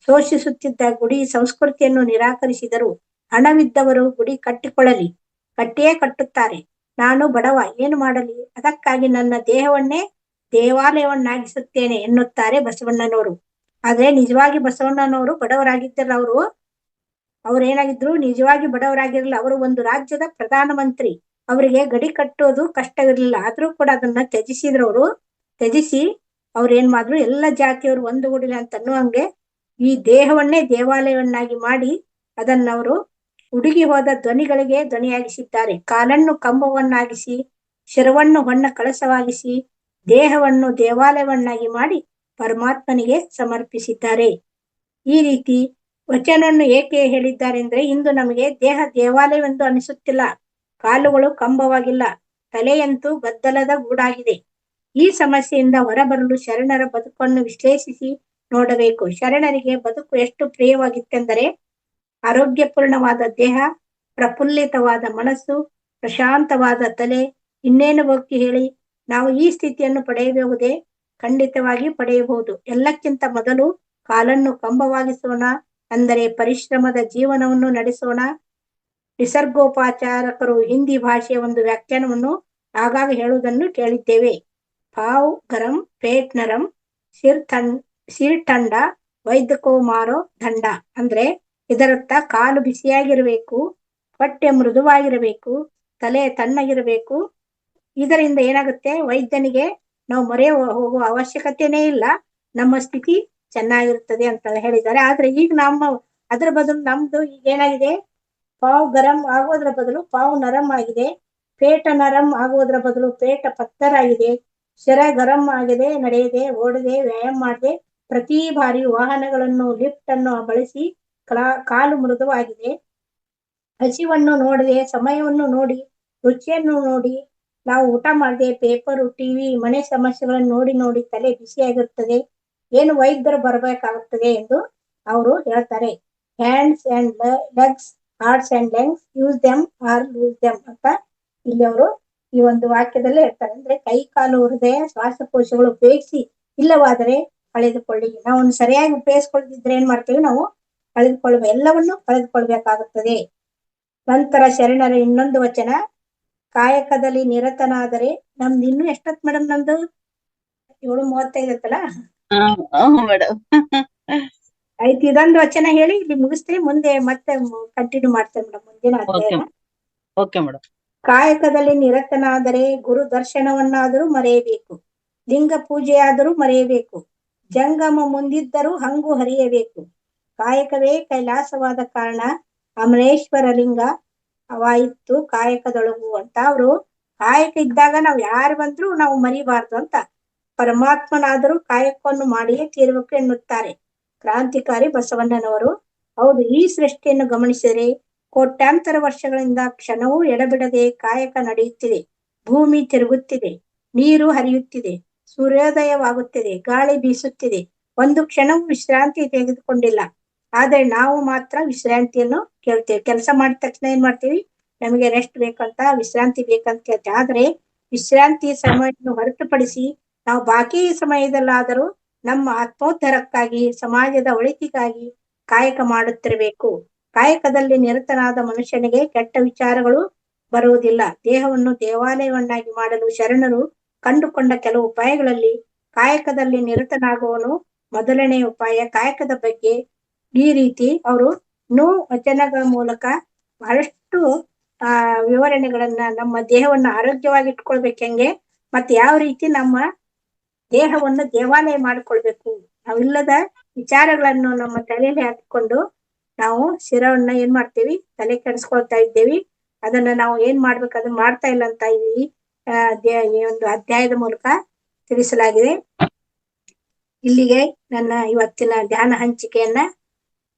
ಶೋಷಿಸುತ್ತಿದ್ದ ಗುಡಿ ಸಂಸ್ಕೃತಿಯನ್ನು ನಿರಾಕರಿಸಿದರು. ಹಣವಿದ್ದವರು ಗುಡಿ ಕಟ್ಟಿಕೊಳ್ಳಲಿ, ಕಟ್ಟಿಯೇ ಕಟ್ಟುತ್ತಾರೆ, ನಾನು ಬಡವ ಏನು ಮಾಡಲಿ, ಅದಕ್ಕಾಗಿ ನನ್ನ ದೇಹವನ್ನೇ ದೇವಾಲಯವನ್ನಾಗಿಸುತ್ತೇನೆ ಎನ್ನುತ್ತಾರೆ ಬಸವಣ್ಣನವರು. ಆದ್ರೆ ನಿಜವಾಗಿ ಬಸವಣ್ಣನವರು ಬಡವರಾಗಿದ್ದಿಲ್ಲ. ಅವ್ರೇನಾಗಿದ್ರು, ನಿಜವಾಗಿ ಬಡವರಾಗಿರಲಿಲ್ಲ. ಅವರು ಒಂದು ರಾಜ್ಯದ ಪ್ರಧಾನಮಂತ್ರಿ. ಅವರಿಗೆ ಗಡಿ ಕಟ್ಟೋದು ಕಷ್ಟವಿರಲಿಲ್ಲ. ಆದ್ರೂ ಕೂಡ ಅದನ್ನ ತ್ಯಜಿಸಿ ಅವ್ರೇನ್ ಮಾಡಿದ್ರು, ಎಲ್ಲ ಜಾತಿಯವರು ಒಂದುಗೂಡಿಲ್ಲ ಅಂತ ಅನ್ನುವಂಗೆ ಈ ದೇಹವನ್ನೇ ದೇವಾಲಯವನ್ನಾಗಿ ಮಾಡಿ ಅದನ್ನ ಅವರು ಹುಡುಗಿ ಹೋದ ಧ್ವನಿಗಳಿಗೆ ಧ್ವನಿಯಾಗಿಸಿದ್ದಾರೆ. ಕಾಲನ್ನು ಕಂಬವನ್ನಾಗಿಸಿ, ಶಿರವನ್ನು ಹೊನ್ನ ಕಳಸವಾಗಿಸಿ, ದೇಹವನ್ನು ದೇವಾಲಯವನ್ನಾಗಿ ಮಾಡಿ ಪರಮಾತ್ಮನಿಗೆ ಸಮರ್ಪಿಸಿದ್ದಾರೆ. ಈ ರೀತಿ ವಚನವನ್ನು ಏಕೆ ಹೇಳಿದ್ದಾರೆ ಅಂದ್ರೆ, ಇಂದು ನಮಗೆ ದೇಹ ದೇವಾಲಯವೆಂದು ಅನಿಸುತ್ತಿಲ್ಲ, ಕಾಲುಗಳು ಕಂಬವಾಗಿಲ್ಲ, ತಲೆಯಂತೂ ಗದ್ದಲದ ಗೂಡಾಗಿದೆ. ಈ ಸಮಸ್ಯೆಯಿಂದ ಹೊರಬರಲು ಶರಣರ ಬದುಕನ್ನು ವಿಶ್ಲೇಷಿಸಿ ನೋಡಬೇಕು. ಶರಣರಿಗೆ ಬದುಕು ಎಷ್ಟು ಪ್ರಿಯವಾಗಿತ್ತೆಂದರೆ, ಆರೋಗ್ಯಪೂರ್ಣವಾದ ದೇಹ, ಪ್ರಫುಲ್ಲಿತವಾದ ಮನಸ್ಸು, ಪ್ರಶಾಂತವಾದ ತಲೆ. ಇನ್ನೇನು ಬೇಕು ಹೇಳಿ, ನಾವು ಈ ಸ್ಥಿತಿಯನ್ನು ಪಡೆಯಬಹುದೇ? ಖಂಡಿತವಾಗಿ ಪಡೆಯಬಹುದು. ಎಲ್ಲಕ್ಕಿಂತ ಮೊದಲು ಕಾಲನ್ನು ಕಂಬವಾಗಿಸೋಣ, ಅಂದರೆ ಪರಿಶ್ರಮದ ಜೀವನವನ್ನು ನಡೆಸೋಣ. ನಿಸರ್ಗೋಪಚಾರಕರು ಹಿಂದಿ ಭಾಷೆಯ ಒಂದು ವ್ಯಾಖ್ಯಾನವನ್ನು ಆಗಾಗ ಹೇಳುವುದನ್ನು ಕೇಳಿದ್ದೇವೆ: ಪಾವ್ ಗರಂ ಪೇಟ್ ನರಂ, ಸಿರ್ ಟಂಡ ವೈದ್ಯಕೋ ಮಾರೋ ದಂಡ. ಅಂದ್ರೆ ಇದರರ್ಥ ಕಾಲು ಬಿಸಿಯಾಗಿರಬೇಕು, ಹೊಟ್ಟೆ ಮೃದುವಾಗಿರಬೇಕು, ತಲೆ ತಣ್ಣಗಿರಬೇಕು. ಇದರಿಂದ ಏನಾಗುತ್ತೆ, ವೈದ್ಯನಿಗೆ ನಾವು ಮೊರೆ ಹೋಗುವ ಅವಶ್ಯಕತೆನೇ ಇಲ್ಲ, ನಮ್ಮ ಸ್ಥಿತಿ ಚೆನ್ನಾಗಿರ್ತದೆ ಅಂತ ಹೇಳಿದ್ದಾರೆ. ಆದ್ರೆ ಈಗ ಅದರ ಬದಲು ನಮ್ದು ಈಗ ಏನಾಗಿದೆ, ಪಾವ್ ಗರಂ ಆಗೋದ್ರ ಬದಲು ಪಾವ್ ನರಂ ಆಗಿದೆ, ಪೇಟ ನರಂ ಆಗೋದ್ರ ಬದಲು ಪೇಟ ಪತ್ತರಾಗಿದೆ, ಶಿರ ಗರಂ ಆಗಿದೆ, ನಡೆಯದೆ, ಓಡದೆ, ವ್ಯಾಯಾಮ ಮಾಡದೆ, ಪ್ರತಿ ಬಾರಿ ವಾಹನಗಳನ್ನು, ಲಿಫ್ಟ್ ಅನ್ನು ಬಳಸಿ ಕಾಲು ಮೃದುವಾಗಿದೆ. ಹಸಿವನ್ನು ನೋಡದೆ, ಸಮಯವನ್ನು ನೋಡಿ, ರುಚಿಯನ್ನು ನೋಡಿ, ನಾವು ಊಟ ಮಾಡದೆ ಪೇಪರು, ಟಿವಿ, ಮನೆ ಸಮಸ್ಯೆಗಳನ್ನು ನೋಡಿ ನೋಡಿ ತಲೆ ಬಿಸಿಯಾಗಿರುತ್ತದೆ. ಏನು ವೈದ್ಯರು ಬರಬೇಕಾಗುತ್ತದೆ ಎಂದು ಅವರು ಹೇಳ್ತಾರೆ. Hands and legs, hearts and lungs, use them or lose them ಅಂತ ಇಲ್ಲಿ ಅವರು ಈ ಒಂದು ವಾಕ್ಯದಲ್ಲಿ ಹೇಳ್ತಾರೆ. ಅಂದ್ರೆ ಕೈ ಕಾಲು ಹೃದಯ ಶ್ವಾಸಕೋಶಗಳು ಉಪಯೋಗಿಸಿ, ಇಲ್ಲವಾದರೆ ಕಳೆದುಕೊಳ್ಳಿ. ನಾವು ಒಂದು ಸರಿಯಾಗಿ ಉಪಯೋಗಿಸ್ಕೊಳ್ದಿದ್ರೆ ಏನ್ ಮಾಡ್ತೀವಿ, ನಾವು ಎಲ್ಲವನ್ನು ಕಳೆದುಕೊಳ್ಬೇಕಾಗುತ್ತದೆ. ನಂತರ ಶರಣರ ಇನ್ನೊಂದು ವಚನ, ಕಾಯಕದಲ್ಲಿ ನಿರತನಾದರೆ, ನಮ್ದು ಇನ್ನೂ ಎಷ್ಟೊತ್ತು ಮೇಡಮ್? ನಮ್ದು 7:35 ಐತಲ್ಲ. ಮೇಡಮ್. ಆಯ್ತು, ಇದೊಂದು ವಚನ ಹೇಳಿ ಇಲ್ಲಿ ಮುಗಿಸ್ತೀವಿ. ಮುಂದೆ ಮತ್ತೆ ಕಂಟಿನ್ಯೂ ಮಾಡ್ತೇವೆ ಮೇಡಮ್ ಮುಂದಿನ ಅಧ್ಯಾಯ. Okay madam. ಕಾಯಕದಲ್ಲಿ ನಿರತನಾದರೆ ಗುರು ದರ್ಶನವನ್ನಾದರೂ ಮರೆಯಬೇಕು, ಲಿಂಗ ಪೂಜೆಯಾದರೂ ಮರೆಯಬೇಕು, ಜಂಗಮ ಮುಂದಿದ್ದರೂ ಹಂಗು ಹರಿಯಬೇಕು. ಕಾಯಕವೇ ಕೈಲಾಸವಾದ ಕಾರಣ ಅಮರೇಶ್ವರ ಲಿಂಗ ಅವಾಯಿತ್ತು ಕಾಯಕದೊಳಗು ಅಂತ ಅವರು ಕಾಯಕ ಇದ್ದಾಗ ನಾವು ಯಾರು ಬಂದ್ರು ನಾವು ಮರಿಬಾರ್ದು ಅಂತ. ಪರಮಾತ್ಮನಾದರೂ ಕಾಯಕವನ್ನು ಮಾಡಿಯೇ ತೀರಬೇಕು ಎನ್ನುತ್ತಾರೆ ಕ್ರಾಂತಿಕಾರಿ ಬಸವಣ್ಣನವರು. ಹೌದು, ಈ ಸೃಷ್ಟಿಯನ್ನು ಗಮನಿಸಿದರೆ ಕೋಟ್ಯಾಂತರ ವರ್ಷಗಳಿಂದ ಕ್ಷಣವೂ ಎಡಬಿಡದೆ ಕಾಯಕ ನಡೆಯುತ್ತಿದೆ. ಭೂಮಿ ತಿರುಗುತ್ತಿದೆ, ನೀರು ಹರಿಯುತ್ತಿದೆ, ಸೂರ್ಯೋದಯವಾಗುತ್ತಿದೆ, ಗಾಳಿ ಬೀಸುತ್ತಿದೆ. ಒಂದು ಕ್ಷಣವೂ ವಿಶ್ರಾಂತಿ ತೆಗೆದುಕೊಂಡಿಲ್ಲ. ಆದ್ರೆ ನಾವು ಮಾತ್ರ ವಿಶ್ರಾಂತಿಯನ್ನು ಕೇಳ್ತೇವೆ. ಕೆಲಸ ಮಾಡಿದ ತಕ್ಷಣ ಏನ್ ಮಾಡ್ತೀವಿ, ನಮಗೆ ರೆಸ್ಟ್ ಬೇಕಂತ, ವಿಶ್ರಾಂತಿ ಬೇಕಂತ ಕೇಳ್ತೇವೆ. ಆದ್ರೆ ವಿಶ್ರಾಂತಿ ಸಮಯವನ್ನು ಹೊರತುಪಡಿಸಿ ನಾವು ಬಾಕಿ ಸಮಯದಲ್ಲಾದರೂ ನಮ್ಮ ಆತ್ಮೋದ್ಧಾರಕ್ಕಾಗಿ, ಸಮಾಜದ ಒಳಿತಿಗಾಗಿ ಕಾಯಕ ಮಾಡುತ್ತಿರಬೇಕು. ಕಾಯಕದಲ್ಲಿ ನಿರತನಾದ ಮನುಷ್ಯನಿಗೆ ಕೆಟ್ಟ ವಿಚಾರಗಳು ಬರುವುದಿಲ್ಲ. ದೇಹವನ್ನು ದೇವಾಲಯವನ್ನಾಗಿ ಮಾಡಲು ಶರಣರು ಕಂಡುಕೊಂಡ ಕೆಲವು ಉಪಾಯಗಳಲ್ಲಿ ಕಾಯಕದಲ್ಲಿ ನಿರತನಾಗುವನು ಮೊದಲನೇ ಉಪಾಯ. ಕಾಯಕದ ಬಗ್ಗೆ ಈ ರೀತಿ ಅವರು ವಚನಗಳ ಮೂಲಕ ಬಹಳಷ್ಟು ವಿವರಣೆಗಳನ್ನ, ನಮ್ಮ ದೇಹವನ್ನು ಆರೋಗ್ಯವಾಗಿ ಇಟ್ಕೊಳ್ಬೇಕು ಹೆಂಗೆ, ಮತ್ತೆ ಯಾವ ರೀತಿ ನಮ್ಮ ದೇಹವನ್ನು ದೇವಾಲಯ ಮಾಡಿಕೊಳ್ಬೇಕು, ನಾವಿಲ್ಲದ ವಿಚಾರಗಳನ್ನು ನಮ್ಮ ತಲೆಯಲ್ಲಿ ಹಾಕಿಕೊಂಡು ನಾವು ಶಿರವನ್ನ ಏನ್ ಮಾಡ್ತೀವಿ, ತಲೆ ಕೆಡಿಸ್ಕೊಳ್ತಾ ಇದ್ದೇವಿ. ಅದನ್ನ ನಾವು ಏನ್ ಮಾಡ್ಬೇಕು, ಅದನ್ನ ಮಾಡ್ತಾ ಇಲ್ಲ ಅಂತ ಈ ಒಂದು ಅಧ್ಯಾಯದ ಮೂಲಕ ತಿಳಿಸಲಾಗಿದೆ. ಇಲ್ಲಿಗೆ ನನ್ನ ಇವತ್ತಿನ ಧ್ಯಾನ ಹಂಚಿಕೆಯನ್ನ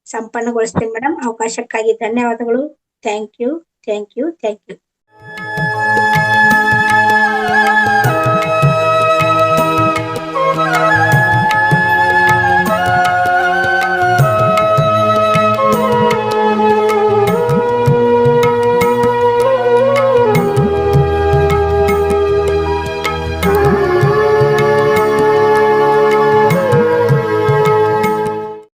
ಸಂಪನ್ನಗೊಳಿಸ್ತೇನೆ ಮೇಡಮ್. ಅವಕಾಶಕ್ಕಾಗಿ ಧನ್ಯವಾದಗಳು. Thank you.